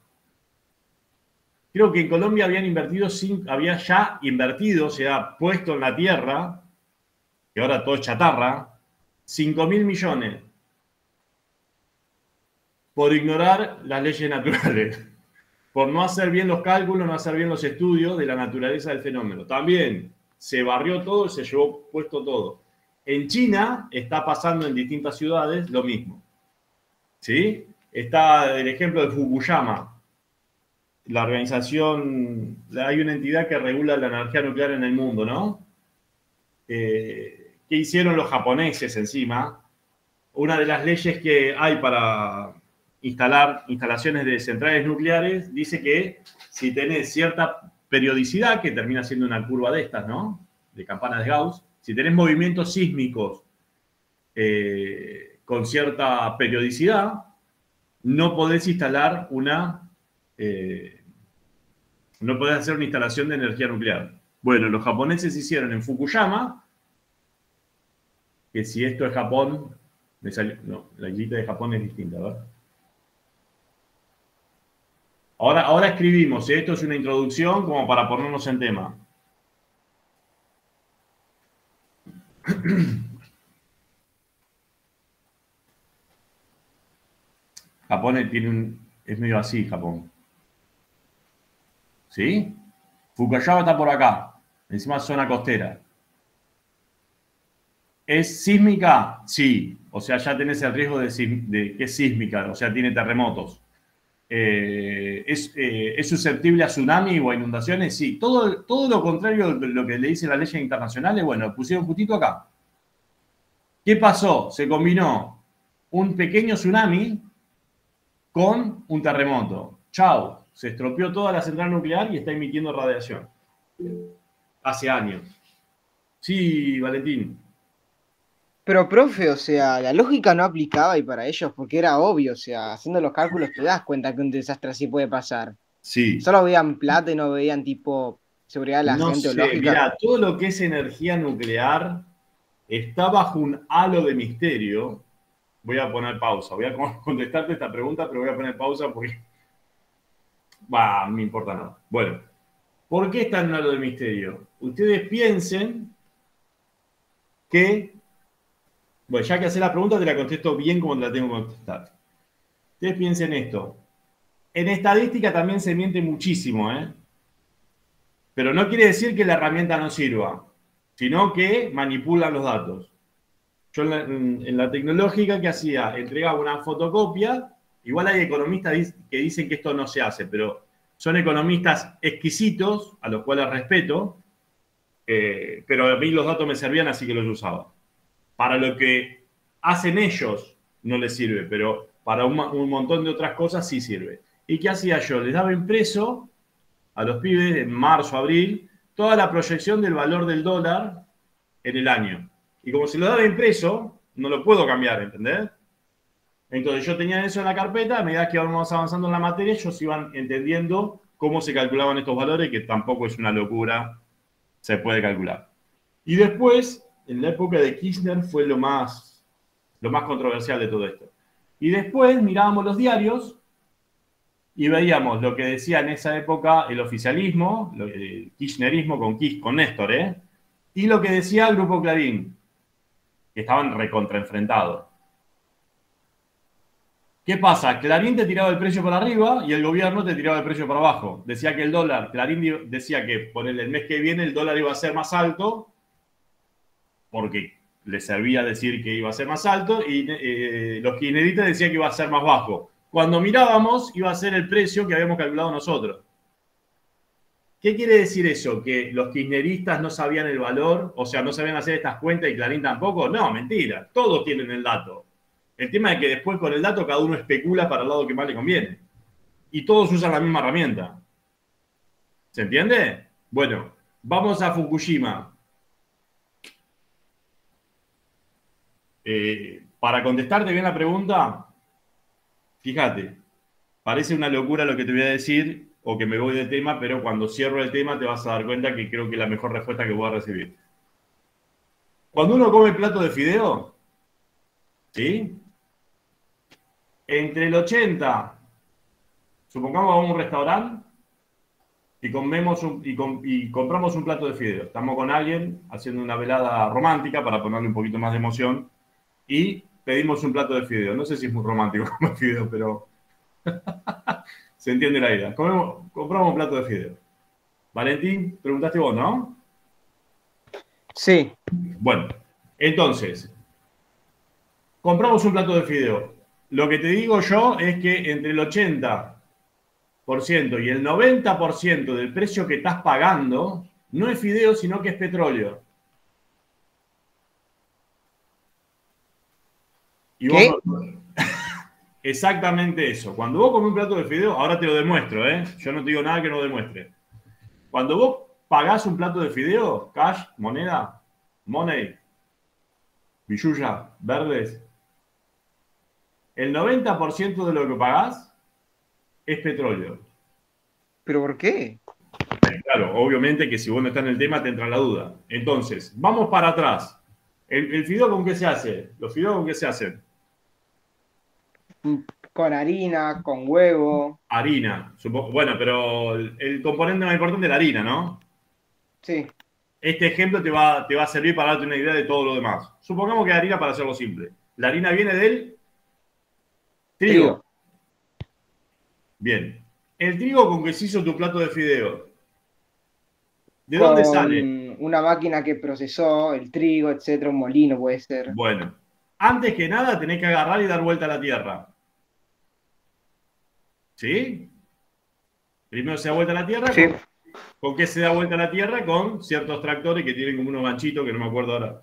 Creo que en Colombia había ya invertido, o sea, puesto en la tierra, que ahora todo es chatarra, 5.000 millones por ignorar las leyes naturales, por no hacer bien los cálculos, no hacer bien los estudios de la naturaleza del fenómeno. También se barrió todo y se llevó puesto todo. En China está pasando en distintas ciudades lo mismo. ¿Sí? Está el ejemplo de Fukuyama. La organización, hay una entidad que regula la energía nuclear en el mundo, ¿no? ¿Qué hicieron los japoneses encima? Una de las leyes que hay para instalar instalaciones de centrales nucleares dice que si tenés cierta periodicidad, que termina siendo una curva de estas, ¿no? De campanas de Gauss, si tenés movimientos sísmicos con cierta periodicidad, no podés instalar no podés hacer una instalación de energía nuclear. Bueno, los japoneses hicieron en Fukuyama, que si esto es Japón, no, la islita de Japón es distinta, ¿verdad? Ahora escribimos, esto es una introducción como para ponernos en tema. Japón es medio así, Japón. ¿Sí? Fukuyama está por acá, encima zona costera. ¿Es sísmica? Sí. O sea, ya tenés el riesgo de que es sísmica, o sea, tiene terremotos. ¿Es susceptible a tsunami o a inundaciones? Sí. Todo lo contrario de lo que le dicen las leyes internacionales, bueno, pusieron justito acá. ¿Qué pasó? Se combinó un pequeño tsunami con un terremoto. Chao. Se estropeó toda la central nuclear y está emitiendo radiación. Hace años. Sí, Valentín. Pero, profe, o sea, la lógica no aplicaba y para ellos, porque era obvio, o sea, haciendo los cálculos te das cuenta que un desastre así puede pasar. Sí. Solo veían plata y no veían tipo seguridad de la No gente o sé, lógica. mira, todo lo que es energía nuclear está bajo un halo de misterio. Voy a poner pausa. Voy a contestarte esta pregunta, pero voy a poner pausa porque no me importa nada. Bueno, ¿por qué está en un halo de misterio? Ustedes piensen que, bueno, ya que hacer la pregunta, te la contesto bien como te la tengo que contestar. Ustedes piensen esto. En estadística también se miente muchísimo, ¿eh? Pero no quiere decir que la herramienta no sirva, sino que manipulan los datos. Yo en la tecnológica, ¿qué hacía? Entregaba una fotocopia. Igual hay economistas que dicen que esto no se hace, pero son economistas exquisitos, a los cuales respeto, pero a mí los datos me servían, así que los usaba. Para lo que hacen ellos no les sirve, pero para un montón de otras cosas sí sirve. ¿Y qué hacía yo? Les daba impreso a los pibes en marzo, abril, toda la proyección del valor del dólar en el año. Y como se lo daba impreso, no lo puedo cambiar, ¿entendés? Entonces yo tenía eso en la carpeta, a medida que íbamos avanzando en la materia, ellos iban entendiendo cómo se calculaban estos valores, que tampoco es una locura, se puede calcular. Y después, en la época de Kirchner, fue lo más controversial de todo esto. Y después mirábamos los diarios y veíamos lo que decía en esa época el oficialismo, el kirchnerismo con Néstor, y lo que decía el Grupo Clarín, que estaban recontraenfrentados. ¿Qué pasa? Clarín te tiraba el precio para arriba y el gobierno te tiraba el precio para abajo. Decía que el dólar, Clarín decía que por el mes que viene el dólar iba a ser más alto, porque le servía decir que iba a ser más alto, y los kirchneristas decían que iba a ser más bajo. Cuando mirábamos, iba a ser el precio que habíamos calculado nosotros. ¿Qué quiere decir eso? ¿Que los kirchneristas no sabían el valor? O sea, no sabían hacer estas cuentas y Clarín tampoco. No, mentira. Todos tienen el dato. El tema es que después con el dato cada uno especula para el lado que más le conviene. Y todos usan la misma herramienta. ¿Se entiende? Bueno, vamos a Fukushima. Para contestarte bien la pregunta, fíjate, parece una locura lo que te voy a decir o que me voy del tema, pero cuando cierro el tema te vas a dar cuenta que creo que es la mejor respuesta que voy a recibir. Cuando uno come plato de fideo, ¿sí? Entre el 80, supongamos vamos a un restaurante y, y compramos un plato de fideo. Estamos con alguien haciendo una velada romántica para ponerle un poquito más de emoción y pedimos un plato de fideo. No sé si es muy romántico comer fideo, pero se entiende la idea. Compramos un plato de fideo. Valentín, preguntaste vos, ¿no? Sí, Bueno, entonces, compramos un plato de fideo. Lo que te digo yo es que entre el 80% y el 90% del precio que estás pagando no es fideo, sino que es petróleo. Y vos ¿qué? exactamente eso. Cuando vos comés un plato de fideo, ahora te lo demuestro, ¿eh? Yo no te digo nada que no demuestre. Cuando vos pagás un plato de fideo, cash, moneda, money, billulla, verdes, el 90% de lo que pagás es petróleo. ¿Pero por qué? Claro, obviamente que si vos no estás en el tema te entra la duda. Entonces, vamos para atrás. ¿El fideo con qué se hace? ¿Los fideos con qué se hacen? Con harina, con huevo. Harina. Bueno, pero el componente más importante es la harina, ¿no? Sí, Este ejemplo te va a servir para darte una idea de todo lo demás. Supongamos que harina para hacerlo simple. La harina viene del trigo. trigo. Bien. El trigo con que se hizo tu plato de fideo. ¿De dónde con sale? una máquina que procesó el trigo, etcétera, un molino puede ser. Bueno, antes que nada tenés que agarrar y dar vuelta a la Tierra. ¿Sí? Primero se da vuelta a la Tierra. Sí. ¿Con qué se da vuelta a la Tierra? Con ciertos tractores que tienen como unos ganchitos que no me acuerdo ahora.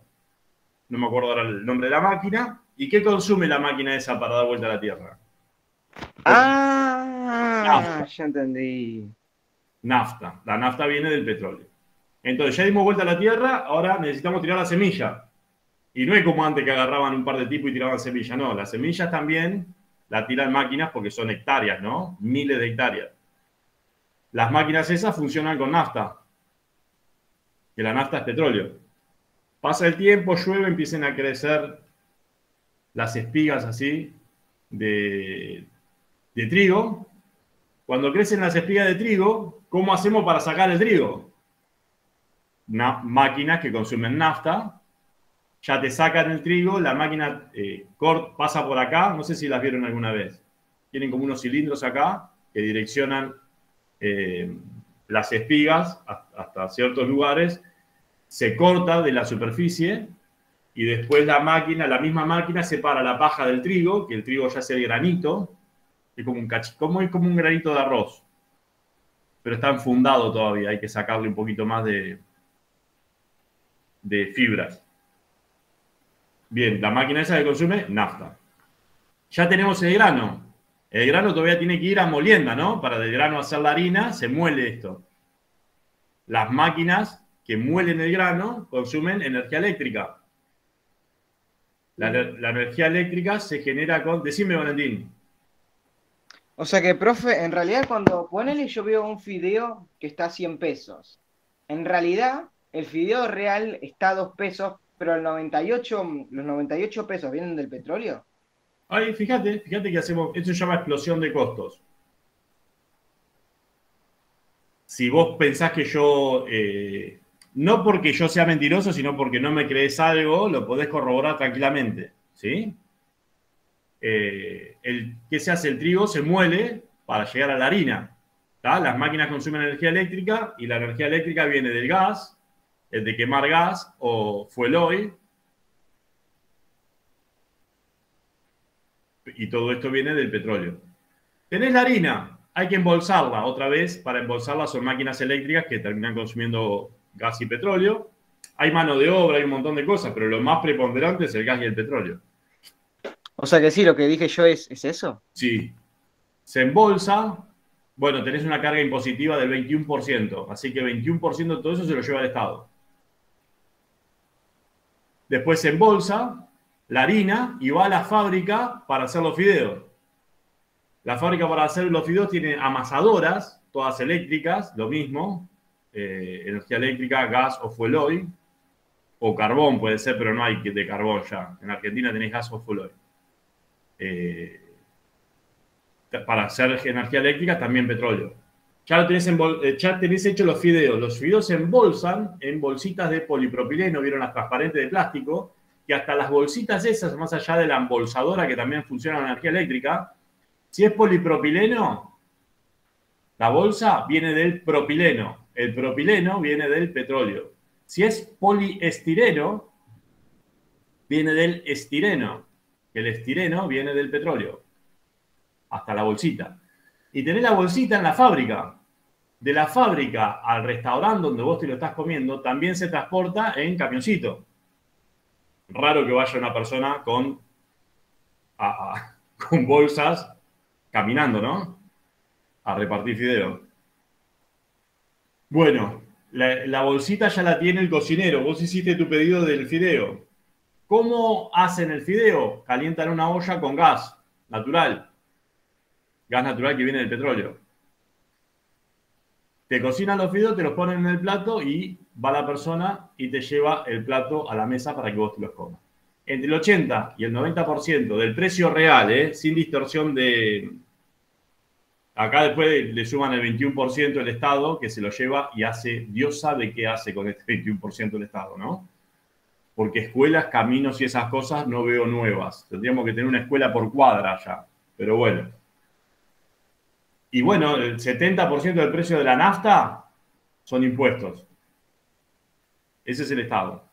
No me acuerdo ahora el nombre de la máquina. ¿Y qué consume la máquina esa para dar vuelta a la Tierra? Ah, Nafta. ya entendí. Nafta. La nafta viene del petróleo. Entonces ya dimos vuelta a la Tierra, ahora necesitamos tirar la semilla. Y no es como antes que agarraban un par de tipos y tiraban semillas. No, las semillas también las tiran máquinas porque son hectáreas, ¿no? Miles de hectáreas. Las máquinas esas funcionan con nafta. Que la nafta es petróleo. Pasa el tiempo, llueve, empiezan a crecer las espigas así de trigo. Cuando crecen las espigas de trigo, ¿cómo hacemos para sacar el trigo? Máquinas que consumen nafta, ya te sacan el trigo, la máquina pasa por acá, no sé si las vieron alguna vez. Tienen como unos cilindros acá que direccionan las espigas hasta ciertos lugares, se corta de la superficie y después la misma máquina separa la paja del trigo, que el trigo ya es el granito, es como un granito de arroz, pero está enfundado todavía, hay que sacarle un poquito más de fibras. Bien, la máquina esa que consume nafta. Ya tenemos el grano. El grano todavía tiene que ir a molienda, ¿no? Para del grano hacer la harina, se muele esto. Las máquinas que muelen el grano consumen energía eléctrica. La energía eléctrica se genera con... Decime, Valentín. O sea que, profe, en realidad cuando ponele yo veo un fideo que está a 100 pesos. En realidad, el fideo real está a 2 pesos, pero los 98 pesos vienen del petróleo. Ay, fíjate que hacemos... Esto se llama explosión de costos. Si vos pensás que yo... no porque yo sea mentiroso, sino porque no me crees algo, lo podés corroborar tranquilamente, ¿sí? ¿Qué se hace? El trigo se muele para llegar a la harina. ¿Tá? Las máquinas consumen energía eléctrica y la energía eléctrica viene del gas, de quemar gas o fuel oil. Y todo esto viene del petróleo. Tenés la harina, hay que embolsarla. Otra vez, para embolsarla son máquinas eléctricas que terminan consumiendo gas y petróleo. Hay mano de obra, hay un montón de cosas, pero lo más preponderante es el gas y el petróleo. O sea que sí, lo que dije yo es eso. Sí. Se embolsa, bueno, tenés una carga impositiva del 21%, así que 21% de todo eso se lo lleva el Estado. Después se embolsa la harina y va a la fábrica para hacer los fideos. La fábrica para hacer los fideos tiene amasadoras, todas eléctricas, lo mismo, energía eléctrica, gas o fuel oil, o carbón puede ser, pero no hay de carbón ya. En Argentina tenés gas o fuel oil. Para hacer energía eléctrica, también petróleo. Ya tenés hecho los fideos. Los fideos se embolsan en bolsitas de polipropileno, vieron las transparentes de plástico, que hasta las bolsitas esas, más allá de la embolsadora que también funciona con energía eléctrica, si es polipropileno, la bolsa viene del propileno. El propileno viene del petróleo. Si es poliestireno, viene del estireno. El estireno viene del petróleo. Hasta la bolsita. Y tenés la bolsita en la fábrica. De la fábrica al restaurante donde vos te lo estás comiendo, también se transporta en camioncito. Raro que vaya una persona con bolsas caminando, ¿no? A repartir fideo. Bueno, la bolsita ya la tiene el cocinero. Vos hiciste tu pedido del fideo. ¿Cómo hacen el fideo? Calientan una olla con gas natural. Gas natural que viene del petróleo. Te cocinan los fideos, te los ponen en el plato y va la persona y te lleva el plato a la mesa para que vos te los comas. Entre el 80 y el 90% del precio real, sin distorsión de... Acá después le suman el 21% del Estado que se lo lleva y hace... Dios sabe qué hace con este 21% del Estado, ¿no? Porque escuelas, caminos y esas cosas no veo nuevas. Tendríamos que tener una escuela por cuadra ya. Pero bueno. Y bueno, el 70% del precio de la nafta son impuestos. Ese es el Estado.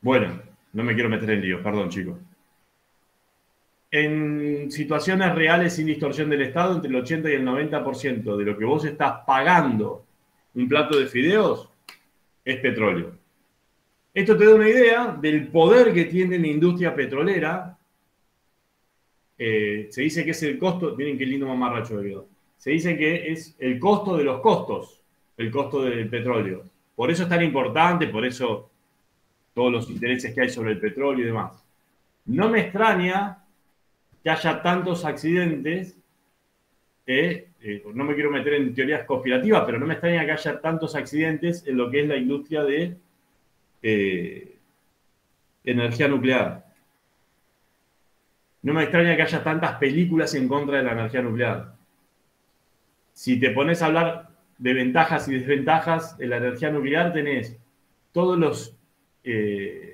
Bueno, no me quiero meter en lío, perdón, chicos. En situaciones reales sin distorsión del Estado, entre el 80 y el 90% de lo que vos estás pagando un plato de fideos es petróleo. Esto te da una idea del poder que tiene la industria petrolera. Se dice que es el costo, miren qué lindo mamarracho que quedó. Se dice que es el costo de los costos, el costo del petróleo. Por eso es tan importante, por eso todos los intereses que hay sobre el petróleo y demás. No me extraña que haya tantos accidentes, no me quiero meter en teorías conspirativas, pero no me extraña que haya tantos accidentes en lo que es la industria de energía nuclear. No me extraña que haya tantas películas en contra de la energía nuclear. Si te pones a hablar de ventajas y desventajas de la energía nuclear, tenés todos los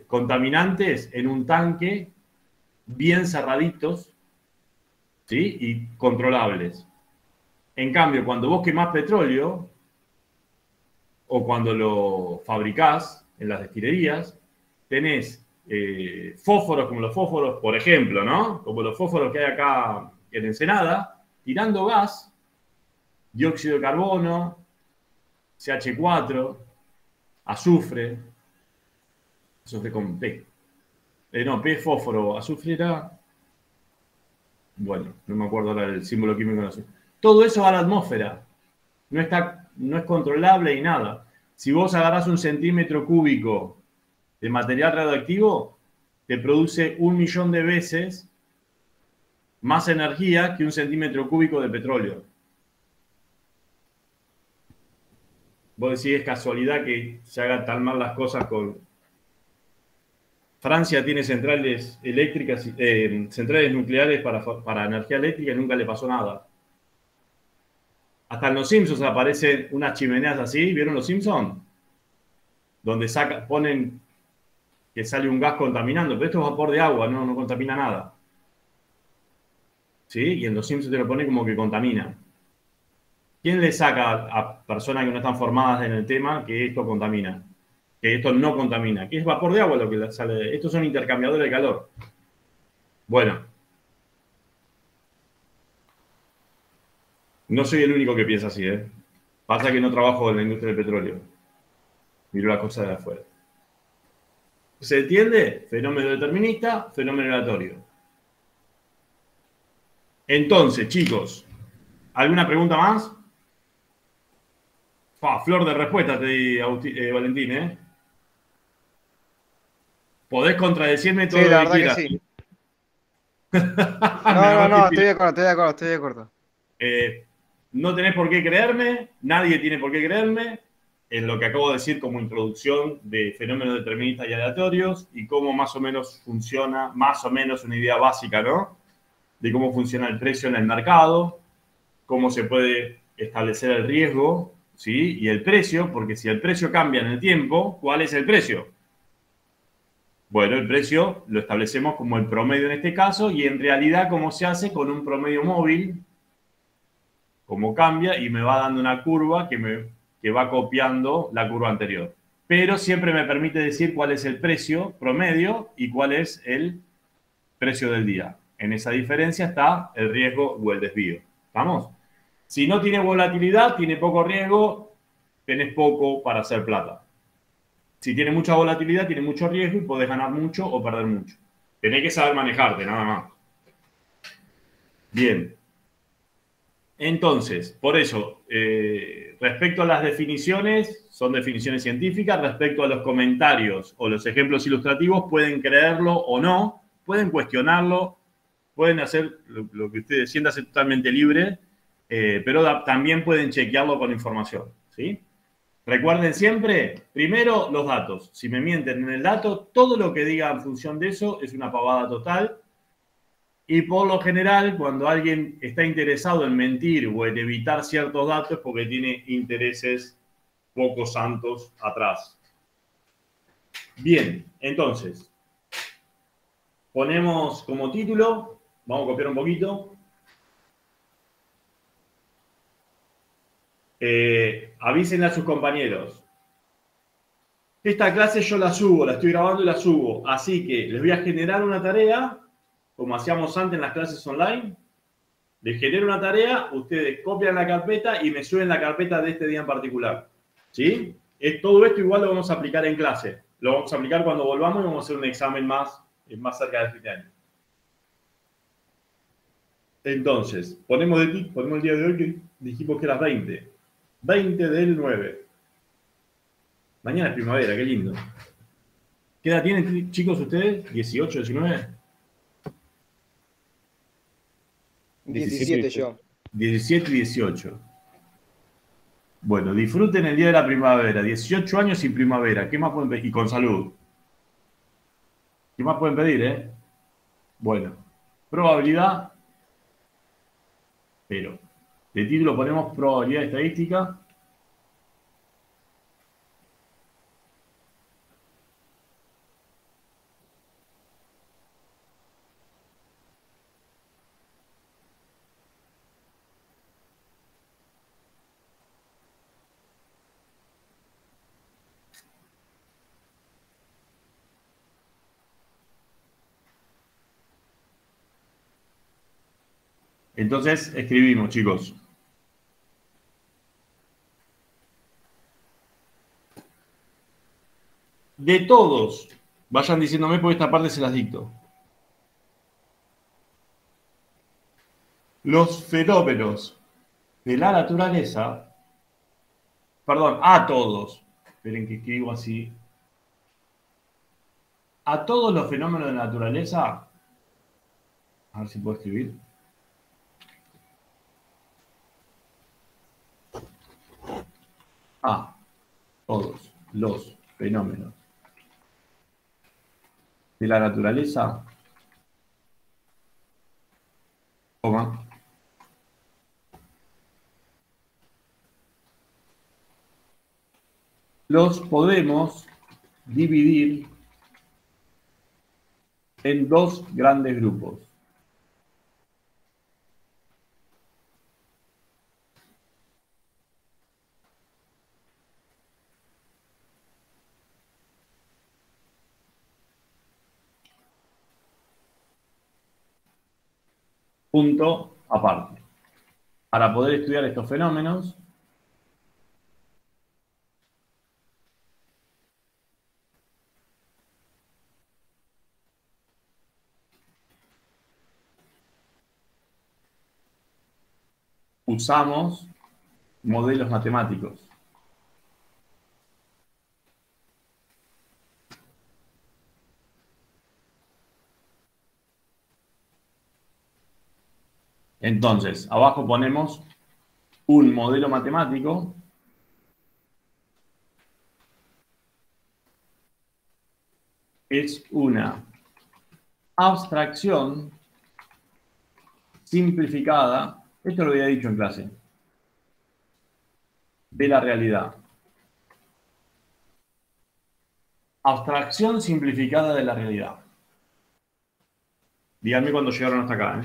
contaminantes en un tanque bien cerraditos, ¿sí? Y controlables. En cambio, cuando vos quemás petróleo o cuando lo fabricás en las destilerías, tenés fósforos como los fósforos, por ejemplo, ¿no? Como los fósforos que hay acá en Ensenada, tirando gas, dióxido de carbono, CH4, azufre, azufre con P. No, P es fósforo, azufre era... Bueno, no me acuerdo ahora el símbolo químico del azufre. Todo eso va a la atmósfera. No es controlable y nada. Si vos agarrás un centímetro cúbico de material radioactivo, te produce 1.000.000 de veces más energía que un centímetro cúbico de petróleo. Vos decís, es casualidad que se hagan tan mal las cosas con... Francia tiene centrales eléctricas, centrales nucleares para energía eléctrica y nunca le pasó nada. Hasta en los Simpsons aparecen unas chimeneas así, ¿vieron los Simpsons? Donde ponen que sale un gas contaminando, pero esto es vapor de agua, no contamina nada. ¿Sí? Y en los Simpsons te lo ponen como que contamina. ¿Quién le saca a personas que no están formadas en el tema que esto contamina? Que esto no contamina. Que es vapor de agua lo que sale. Estos son intercambiadores de calor. Bueno. No soy el único que piensa así, ¿eh? Pasa que no trabajo en la industria del petróleo. Miro la cosa de afuera. ¿Se entiende? Fenómeno determinista, fenómeno aleatorio. Entonces, chicos, ¿alguna pregunta más? Flor de respuesta te di, Valentín, ¿eh? Podés contradecirme todo Sí, la lo que verdad que quieras. sí. Me No, estoy de acuerdo. No tenés por qué creerme, nadie tiene por qué creerme en lo que acabo de decir como introducción de fenómenos deterministas y aleatorios y cómo más o menos funciona, más o menos una idea básica, ¿no? De cómo funciona el precio en el mercado, cómo se puede establecer el riesgo, ¿sí? Y el precio, porque si el precio cambia en el tiempo, ¿cuál es el precio? Bueno, el precio lo establecemos como el promedio en este caso y en realidad cómo se hace con un promedio móvil, cómo cambia y me va dando una curva que va copiando la curva anterior. Pero siempre me permite decir cuál es el precio promedio y cuál es el precio del día. En esa diferencia está el riesgo o el desvío. ¿Estamos? Si no tiene volatilidad, tiene poco riesgo, tenés poco para hacer plata. Si tiene mucha volatilidad, tiene mucho riesgo y podés ganar mucho o perder mucho. Tenés que saber manejarte, nada más. Bien. Entonces, por eso, respecto a las definiciones, son definiciones científicas, respecto a los comentarios o los ejemplos ilustrativos, pueden creerlo o no, pueden cuestionarlo, pueden hacer lo que ustedes sientan totalmente libre, pero también pueden chequearlo con información, ¿sí? Recuerden siempre, primero, los datos. Si me mienten en el dato, todo lo que diga en función de eso es una pavada total. Y por lo general, cuando alguien está interesado en mentir o en evitar ciertos datos, es porque tiene intereses poco santos atrás. Bien, entonces, ponemos como título, vamos a copiar un poquito. Avísenle a sus compañeros. Esta clase yo la subo, la estoy grabando y la subo. Así que les voy a generar una tarea, como hacíamos antes en las clases online. Les genero una tarea, ustedes copian la carpeta y me suben la carpeta de este día en particular. ¿Sí? Todo esto igual lo vamos a aplicar en clase. Lo vamos a aplicar cuando volvamos y vamos a hacer un examen más cerca de fin de año. Entonces, ponemos el día de hoy que dijimos que era 20. 20 del 9. Mañana es primavera, qué lindo. ¿Qué edad tienen, chicos, ustedes? ¿18, 19? 17 yo. 17 y 18. Bueno, disfruten el día de la primavera. 18 años sin primavera. ¿Qué más pueden pedir? Y con salud. ¿Qué más pueden pedir, Bueno, probabilidad, pero de título ponemos probabilidad estadística. Entonces, escribimos, chicos. De todos, vayan diciéndome porque esta parte se las dicto. Los fenómenos de la naturaleza, perdón, a todos, esperen que escribo así. A todos los fenómenos de la naturaleza, a ver si puedo escribir. A todos los fenómenos de la naturaleza, coma, los podemos dividir en dos grandes grupos. Punto aparte. Para poder estudiar estos fenómenos, usamos modelos matemáticos. Entonces, abajo ponemos un modelo matemático es una abstracción simplificada, esto lo había dicho en clase, de la realidad. Abstracción simplificada de la realidad. Díganme cuando llegaron hasta acá,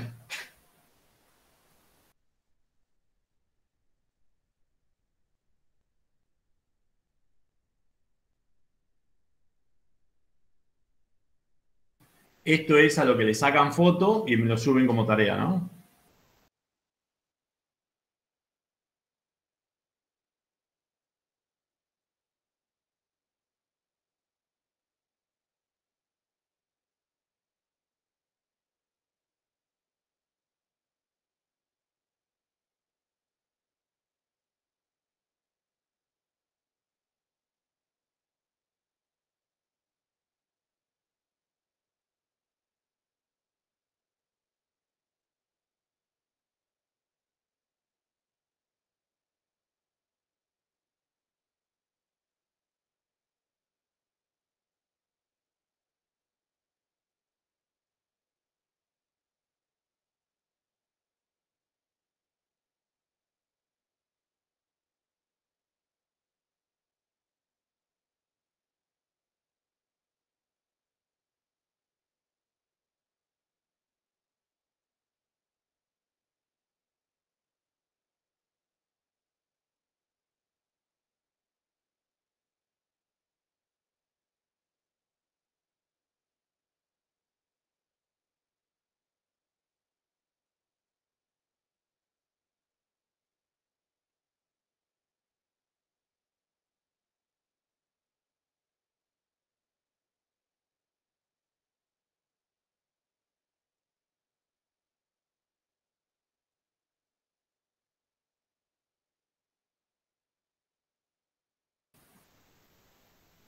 Esto es a lo que le sacan foto y me lo suben como tarea, ¿no?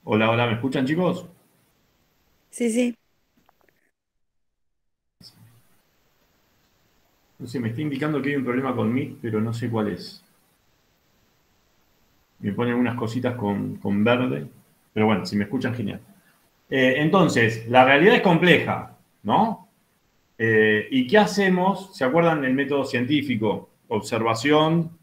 Hola, hola, ¿me escuchan, chicos? Sí, sí. No sé, me está indicando que hay un problema con Meet, pero no sé cuál es. Me ponen unas cositas con verde, pero bueno, si me escuchan, genial. Entonces, la realidad es compleja, ¿no? ¿Y qué hacemos? ¿Se acuerdan del método científico? Observación,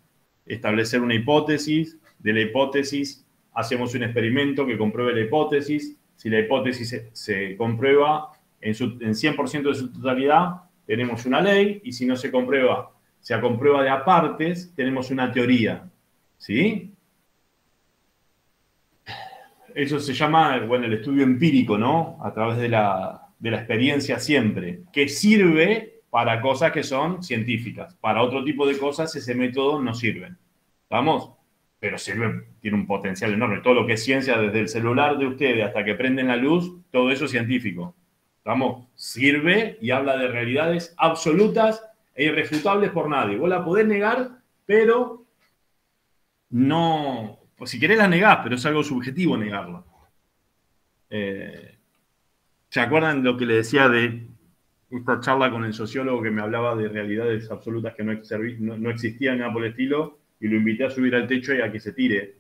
establecer una hipótesis, de la hipótesis hacemos un experimento que compruebe la hipótesis, si la hipótesis se comprueba en 100% de su totalidad, tenemos una ley, y si no se comprueba, se comprueba de a partes, tenemos una teoría, ¿sí? Eso se llama, bueno, el estudio empírico, ¿no? A través de la experiencia siempre, que sirve para cosas que son científicas. Para otro tipo de cosas ese método no sirve. ¿Vamos? Pero sirve, tiene un potencial enorme. Todo lo que es ciencia, desde el celular de ustedes hasta que prenden la luz, todo eso es científico. ¿Vamos? Sirve y habla de realidades absolutas e irrefutables por nadie. Vos la podés negar, pero no, pues si querés la negás, pero es algo subjetivo negarla. ¿Se acuerdan lo que le decía de esta charla con el sociólogo que me hablaba de realidades absolutas que no existían, nada por el estilo? Y lo invité a subir al techo y a que se tire,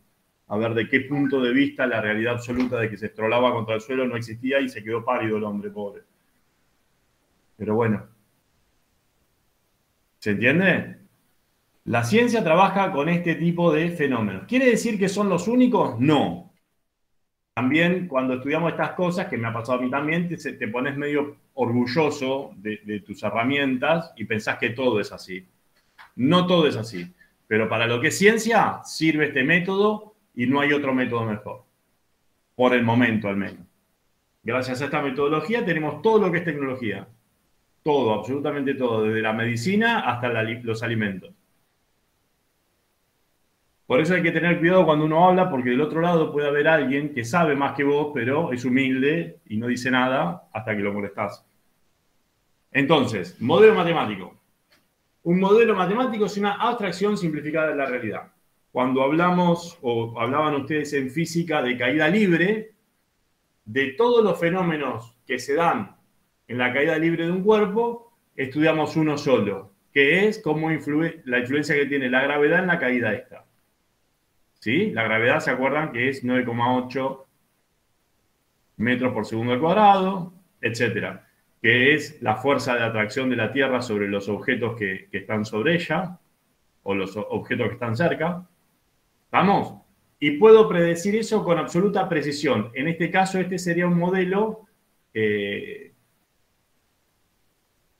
a ver de qué punto de vista la realidad absoluta de que se estrolaba contra el suelo no existía, y se quedó pálido el hombre, pobre. Pero bueno, ¿se entiende? La ciencia trabaja con este tipo de fenómenos. ¿Quiere decir que son los únicos? No. También cuando estudiamos estas cosas, que me ha pasado a mí también, te pones medio orgulloso de tus herramientas y pensás que todo es así. No todo es así. Pero para lo que es ciencia, sirve este método y no hay otro método mejor. Por el momento, al menos. Gracias a esta metodología tenemos todo lo que es tecnología. Todo, absolutamente todo. Desde la medicina hasta los alimentos. Por eso hay que tener cuidado cuando uno habla, porque del otro lado puede haber alguien que sabe más que vos, pero es humilde y no dice nada hasta que lo molestás. Entonces, modelo matemático. Un modelo matemático es una abstracción simplificada de la realidad. Cuando hablamos, o hablaban ustedes en física, de caída libre, de todos los fenómenos que se dan en la caída libre de un cuerpo, estudiamos uno solo, que es cómo influye la influencia que tiene la gravedad en la caída esta. ¿Sí? La gravedad, ¿se acuerdan? Que es 9,8 metros por segundo al cuadrado, etcétera. Que es la fuerza de atracción de la Tierra sobre los objetos que están sobre ella, o los objetos que están cerca. ¿Vamos? Y puedo predecir eso con absoluta precisión. En este caso, este sería un modelo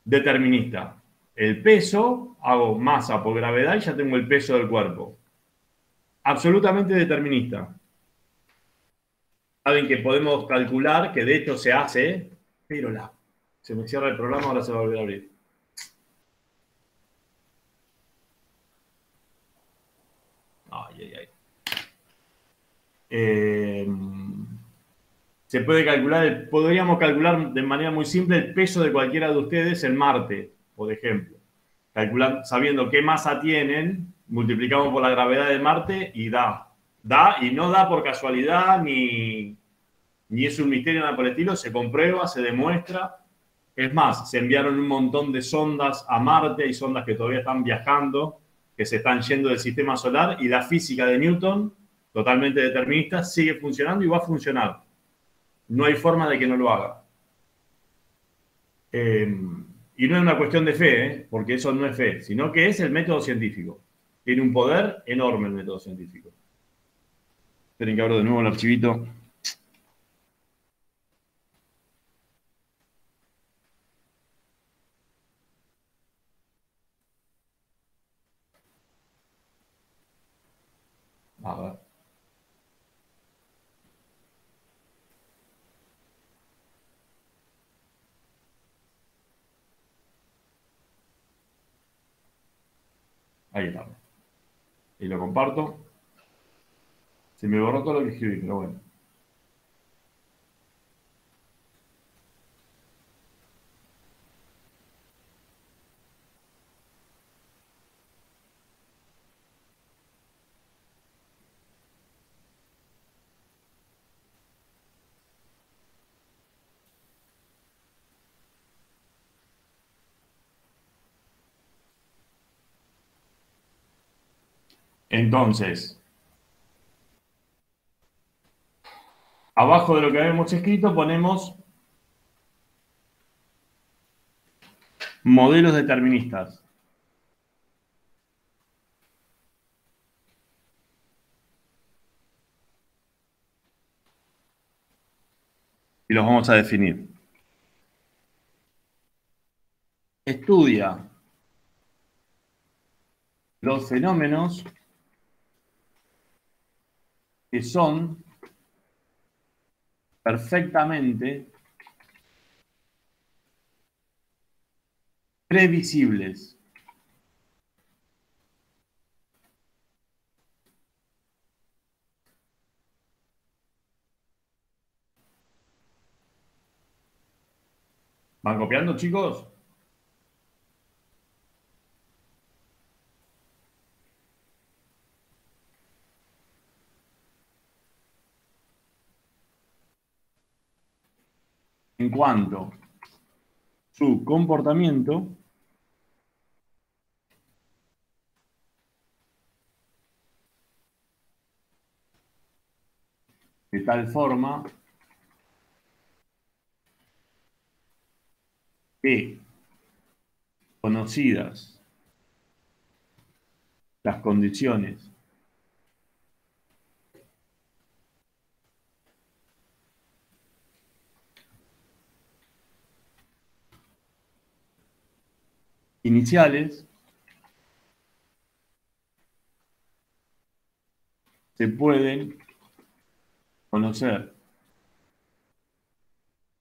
determinista. El peso, hago masa por gravedad y ya tengo el peso del cuerpo. Absolutamente determinista. Saben que podemos calcular, que de hecho se hace, pero se me cierra el programa, ahora se va a volver a abrir. Ay, ay, ay. Se puede calcular, podríamos calcular de manera muy simple el peso de cualquiera de ustedes en Marte, por ejemplo. Sabiendo qué masa tienen, multiplicamos por la gravedad de Marte y da. Da, y no da por casualidad, ni es un misterio nada por el estilo, se comprueba, se demuestra. Es más, se enviaron un montón de sondas a Marte, hay sondas que todavía están viajando, que se están yendo del sistema solar, y la física de Newton, totalmente determinista, sigue funcionando y va a funcionar. No hay forma de que no lo haga. Y no es una cuestión de fe, porque eso no es fe, sino que es el método científico. Tiene un poder enorme el método científico. Esperen que abro de nuevo el archivito. A ver. Ahí está. Y lo comparto. Se me borró todo lo que escribí, pero bueno. Entonces, abajo de lo que habíamos escrito ponemos modelos deterministas. Y los vamos a definir. Estudia los fenómenos que son perfectamente previsibles. ¿Van copiando, chicos? En cuanto a su comportamiento, de tal forma que, conocidas las condiciones iniciales, se pueden conocer,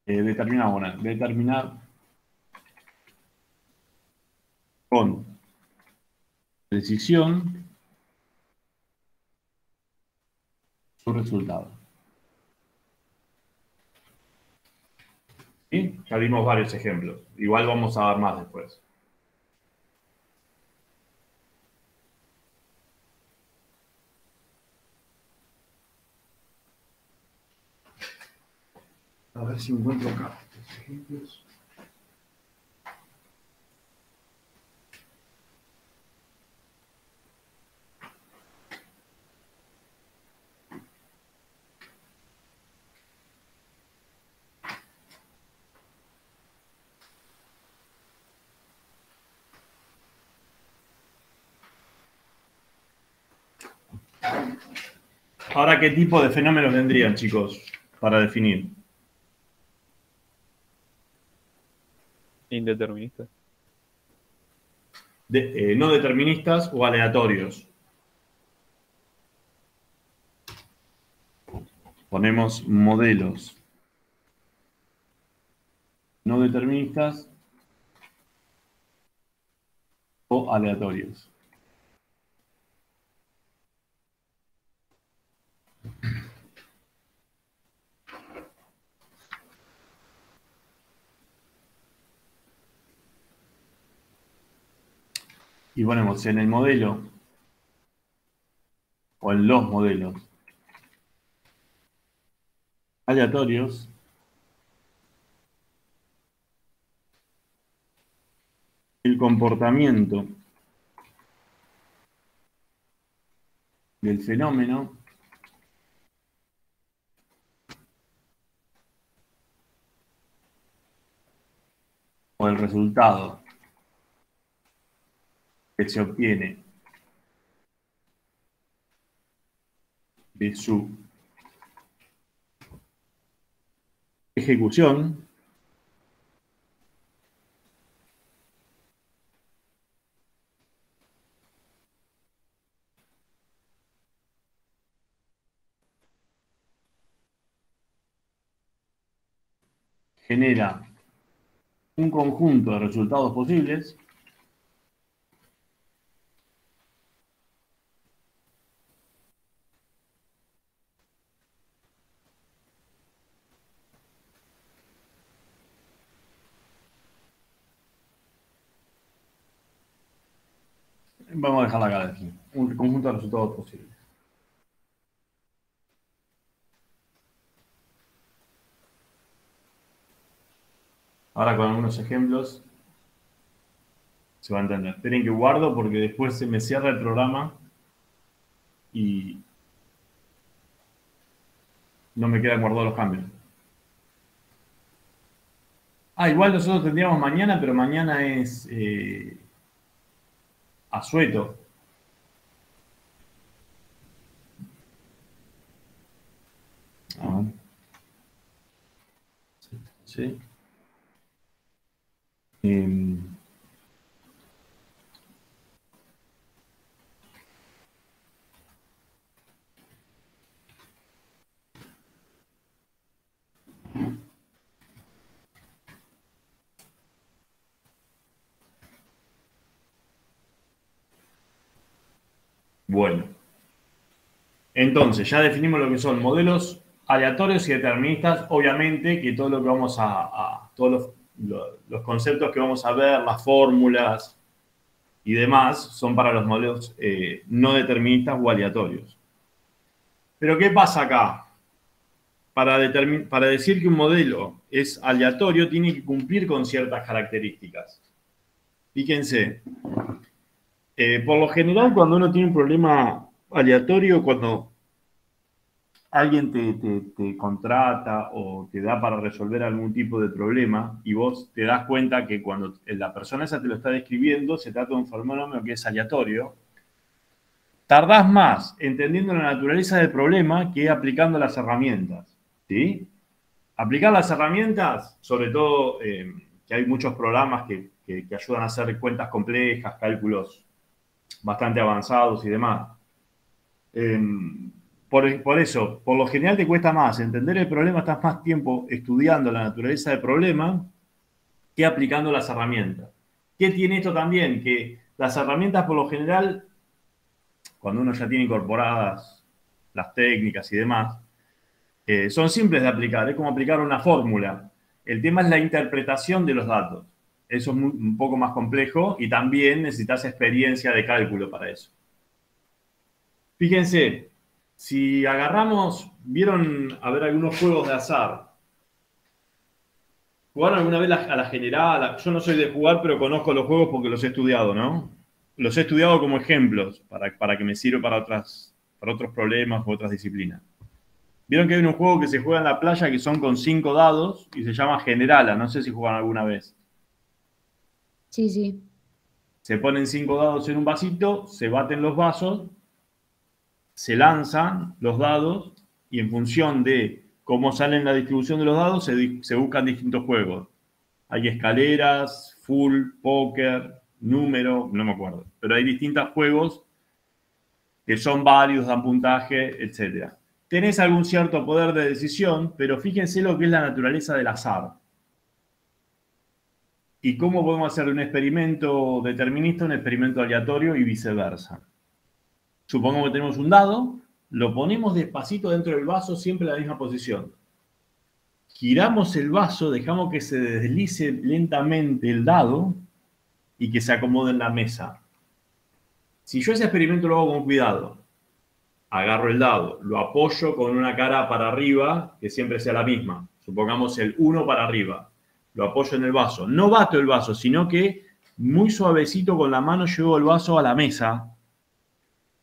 determinar con precisión su resultado. ¿Sí? Ya dimos varios ejemplos. Igual vamos a dar más después. A ver si encuentro acá estos ejemplos. Ahora, ¿qué tipo de fenómenos vendrían, chicos, para definir? Indeterminista. No deterministas o aleatorios. Ponemos modelos no deterministas o aleatorios. Y ponemos en el modelo o en los modelos aleatorios el comportamiento del fenómeno o el resultado que se obtiene de su ejecución genera un conjunto de resultados posibles vamos a dejarla acá decir, un conjunto de resultados posibles. Ahora con algunos ejemplos se va a entender. Esperen que guardo porque después se me cierra el programa y no me quedan guardados los cambios. Igual nosotros tendríamos mañana, pero mañana es asueto. Sí. Bueno, entonces ya definimos lo que son modelos aleatorios y deterministas. Obviamente que todo lo que vamos todos los conceptos que vamos a ver, las fórmulas y demás, son para los modelos no deterministas o aleatorios. Pero ¿qué pasa acá? Para decir que un modelo es aleatorio, tiene que cumplir con ciertas características. Fíjense. Por lo general, cuando uno tiene un problema aleatorio, cuando alguien te contrata o te da para resolver algún tipo de problema y vos te das cuenta que cuando la persona esa te lo está describiendo, se trata de un fenómeno que es aleatorio, tardás más entendiendo la naturaleza del problema que aplicando las herramientas, ¿sí? Aplicar las herramientas, sobre todo que hay muchos programas que ayudan a hacer cuentas complejas, cálculos bastante avanzados y demás. Por eso, por lo general te cuesta más entender el problema, estás más tiempo estudiando la naturaleza del problema que aplicando las herramientas. ¿Qué tiene esto también? Que las herramientas, por lo general, cuando uno ya tiene incorporadas las técnicas y demás, son simples de aplicar, es como aplicar una fórmula. El tema es la interpretación de los datos. Eso es un poco más complejo y también necesitas experiencia de cálculo para eso. Fíjense, si agarramos, vieron a ver algunos juegos de azar. ¿Jugaron alguna vez a la general? Yo no soy de jugar, pero conozco los juegos porque los he estudiado, ¿no? Los he estudiado como ejemplos para que me sirva para otros problemas u otras disciplinas. Vieron que hay un juego que se juega en la playa que son con 5 dados y se llama Generala. No sé si jugaron alguna vez. Sí, sí. Se ponen 5 dados en un vasito, se baten los vasos, se lanzan los dados y en función de cómo sale en la distribución de los dados se buscan distintos juegos. Hay escaleras, full, póker, número, no me acuerdo. Pero hay distintos juegos que son varios, dan puntaje, etc. Tenés algún cierto poder de decisión, pero fíjense lo que es la naturaleza del azar. ¿Y cómo podemos hacer de un experimento determinista un experimento aleatorio y viceversa? Supongamos que tenemos un dado, lo ponemos despacito dentro del vaso, siempre en la misma posición. Giramos el vaso, dejamos que se deslice lentamente el dado y que se acomode en la mesa. Si yo ese experimento lo hago con cuidado, agarro el dado, lo apoyo con una cara para arriba, que siempre sea la misma. Supongamos el 1 para arriba. Lo apoyo en el vaso. No bato el vaso, sino que muy suavecito con la mano llevo el vaso a la mesa.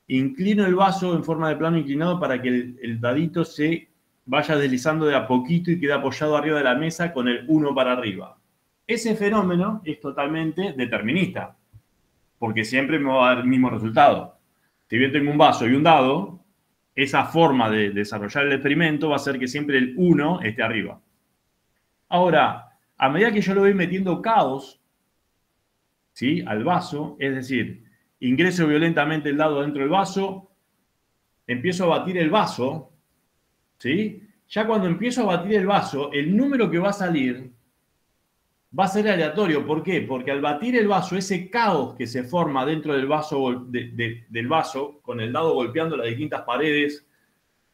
Inclino el vaso en forma de plano inclinado para que el dadito se vaya deslizando de a poquito y quede apoyado arriba de la mesa con el 1 para arriba. Ese fenómeno es totalmente determinista, porque siempre me va a dar el mismo resultado. Si bien tengo un vaso y un dado, esa forma de desarrollar el experimento va a hacer que siempre el 1 esté arriba. Ahora, a medida que yo le voy metiendo caos, ¿sí?, al vaso, es decir, ingreso violentamente el dado dentro del vaso, empiezo a batir el vaso, ¿sí? Ya cuando empiezo a batir el vaso, el número que va a salir va a ser aleatorio. ¿Por qué? Porque al batir el vaso, ese caos que se forma dentro del vaso, del vaso, con el dado golpeando las distintas paredes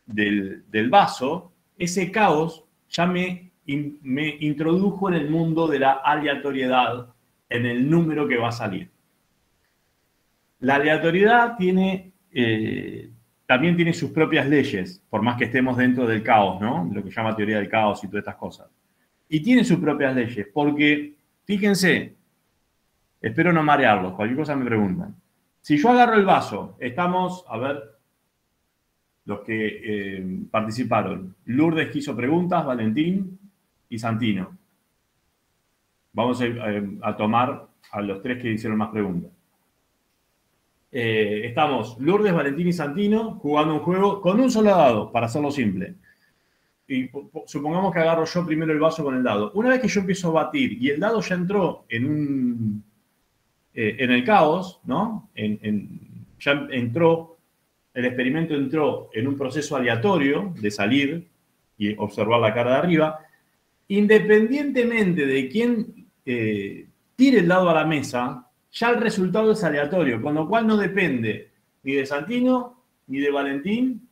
del vaso, ese caos ya me introdujo en el mundo de la aleatoriedad, en el número que va a salir. La aleatoriedad también tiene sus propias leyes, por más que estemos dentro del caos, ¿no? Lo que se llama teoría del caos y todas estas cosas. Y tiene sus propias leyes, porque, fíjense, espero no marearlos, cualquier cosa me preguntan. Si yo agarro el vaso, estamos, a ver, los que participaron. Lourdes que hizo preguntas, Valentín y Santino. Vamos a tomar a los tres que hicieron más preguntas. Estamos Lourdes, Valentín y Santino jugando un juego con un solo dado, para hacerlo simple. Y supongamos que agarro yo primero el vaso con el dado. Una vez que yo empiezo a batir y el dado ya entró en el caos, ¿no? Ya entró, el experimento entró en un proceso aleatorio de salir y observar la cara de arriba. Independientemente de quién tire el dado a la mesa, ya el resultado es aleatorio, con lo cual no depende ni de Santino, ni de Valentín,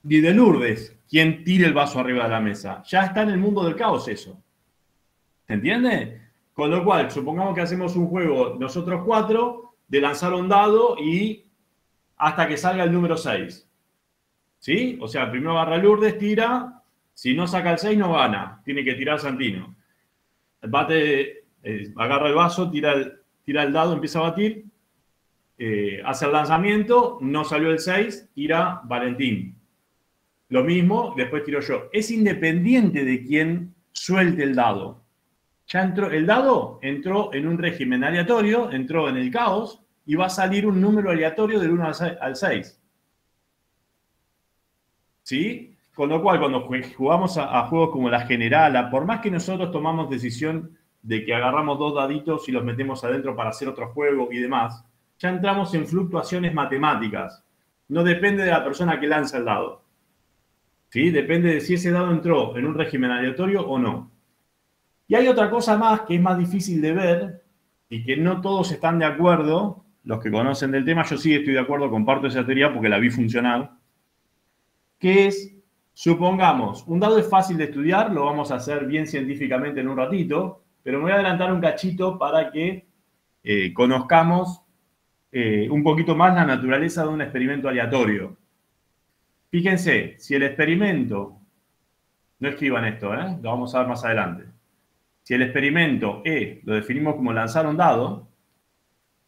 ni de Lourdes, quien tire el vaso arriba de la mesa. Ya está en el mundo del caos eso. ¿Se entiende? Con lo cual, supongamos que hacemos un juego nosotros cuatro, de lanzar un dado y hasta que salga el número 6. ¿Sí? O sea, primero agarra Lourdes, tira, si no saca el 6 no gana, tiene que tirar Santino. Bate, agarra el vaso, tira el dado, empieza a batir, hace el lanzamiento, no salió el 6, tira Valentín. Lo mismo, después tiro yo. Es independiente de quién suelte el dado. Ya entró, el dado entró en un régimen aleatorio, entró en el caos y va a salir un número aleatorio del 1 al 6. ¿Sí? Con lo cual, cuando jugamos a juegos como la generala, por más que nosotros tomamos decisión de que agarramos dos daditos y los metemos adentro para hacer otro juego y demás, ya entramos en fluctuaciones matemáticas. No depende de la persona que lanza el dado. ¿Sí? Depende de si ese dado entró en un régimen aleatorio o no. Y hay otra cosa más que es más difícil de ver y que no todos están de acuerdo, los que conocen del tema, yo sí estoy de acuerdo, comparto esa teoría porque la vi funcionar, que es, supongamos, un dado es fácil de estudiar, lo vamos a hacer bien científicamente en un ratito, pero me voy a adelantar un cachito para que conozcamos un poquito más la naturaleza de un experimento aleatorio. Fíjense, si el experimento, no escriban esto, lo vamos a ver más adelante. Si el experimento E lo definimos como lanzar un dado,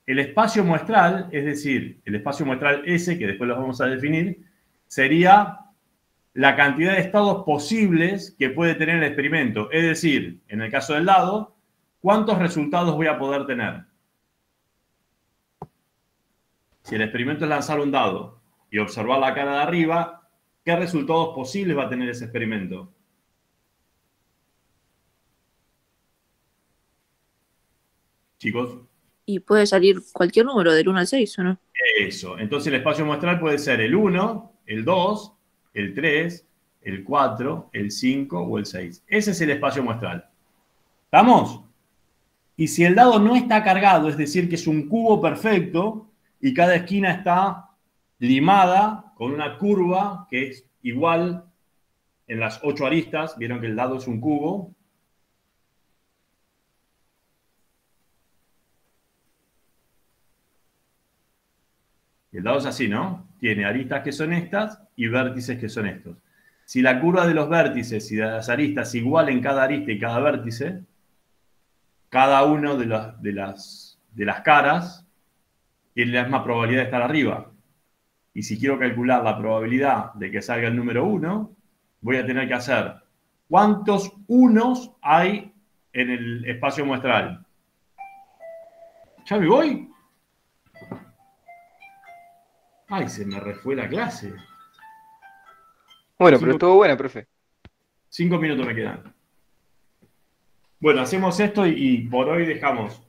el espacio muestral, es decir, el espacio muestral S, que después lo vamos a definir, sería la cantidad de estados posibles que puede tener el experimento. Es decir, en el caso del dado, ¿cuántos resultados voy a poder tener? Si el experimento es lanzar un dado y observar la cara de arriba, ¿qué resultados posibles va a tener ese experimento? Chicos. Y puede salir cualquier número del 1 al 6, ¿o no? Eso. Entonces el espacio muestral puede ser el 1, el 2, el 3, el 4, el 5 o el 6. Ese es el espacio muestral. ¿Estamos? Y si el dado no está cargado, es decir, que es un cubo perfecto y cada esquina está limada con una curva que es igual en las 8 aristas, vieron que el dado es un cubo. Y el dado es así, ¿no? Tiene aristas que son estas y vértices que son estos. Si la curva de los vértices y de las aristas es igual en cada arista y cada vértice, cada uno de las caras tiene la misma probabilidad de estar arriba. Y si quiero calcular la probabilidad de que salga el número 1, voy a tener que hacer ¿cuántos unos hay en el espacio muestral? ¿Ya me voy? Ay, se me refue la clase. Bueno, pero estuvo buena, profe. 5 minutos me quedan. Bueno, hacemos esto y por hoy dejamos.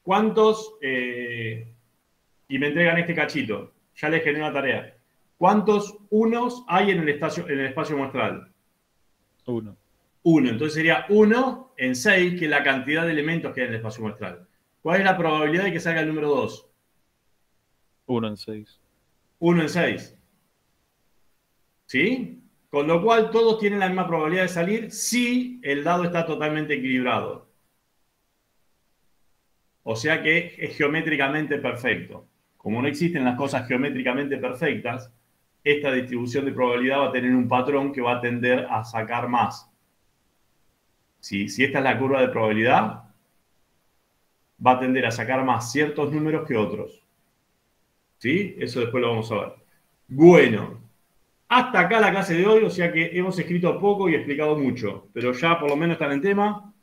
¿Cuántos? Y me entregan este cachito. Ya les generé una tarea. ¿Cuántos unos hay en el espacio muestral? 1. 1. Entonces sería 1 en 6, que es la cantidad de elementos que hay en el espacio muestral. ¿Cuál es la probabilidad de que salga el número 2? 1 en 6. 1 en 6. ¿Sí? Con lo cual todos tienen la misma probabilidad de salir si el dado está totalmente equilibrado. O sea que es geométricamente perfecto. Como no existen las cosas geométricamente perfectas, esta distribución de probabilidad va a tener un patrón que va a tender a sacar más. Si esta es la curva de probabilidad, va a tender a sacar más ciertos números que otros. ¿Sí? Eso después lo vamos a ver. Bueno, Hasta acá la clase de hoy, o sea que hemos escrito poco y explicado mucho, pero ya por lo menos están en tema.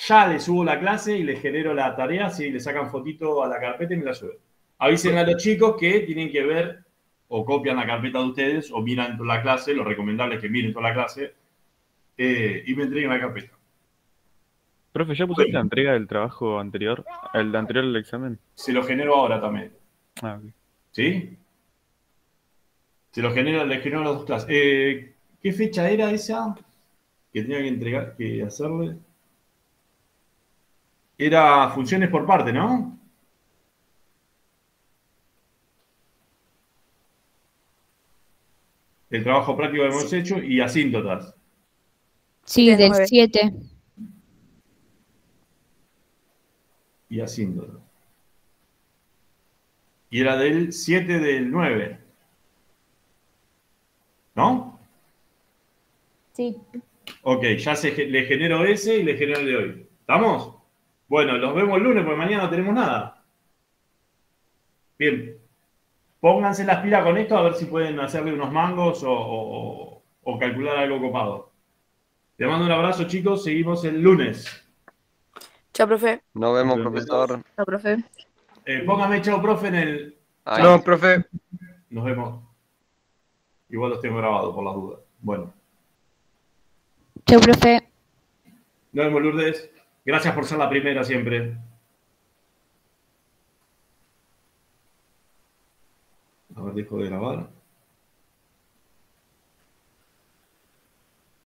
Ya les subo la clase y les genero la tarea, si le sacan fotito a la carpeta y me la suben. Avisen a los chicos que tienen que ver o copian la carpeta de ustedes o miran toda la clase, lo recomendable es que miren toda la clase y me entreguen la carpeta. Profe, ¿ya pusiste la entrega del trabajo anterior? ¿El anterior al examen? Se lo genero ahora también. Ah, ok. ¿Sí? Se lo genero, les genero las dos clases. ¿Qué fecha era esa que tenía que entregar, que hacerle? Era funciones por parte, ¿no? El trabajo práctico que hemos hecho y asíntotas. Sí, Del del 9. 7. Y asíntotas. Y era del 7 del 9. ¿No? Sí. Ok, ya le genero ese y le genero el de hoy. ¿Estamos? Bueno, los vemos el lunes porque mañana no tenemos nada. Bien. Pónganse las pilas con esto a ver si pueden hacerle unos mangos o calcular algo copado. Te mando un abrazo, chicos. Seguimos el lunes. Chao, profe. Nos vemos, Nos vemos. profesor. Chao, profe. Póngame chao, profe, en el... Ahí. No, profe. Nos vemos. Igual los tengo grabados por las dudas. Bueno. Chau, profe. Nos vemos, Lourdes. Gracias por ser la primera siempre. A ver, dejo de grabar.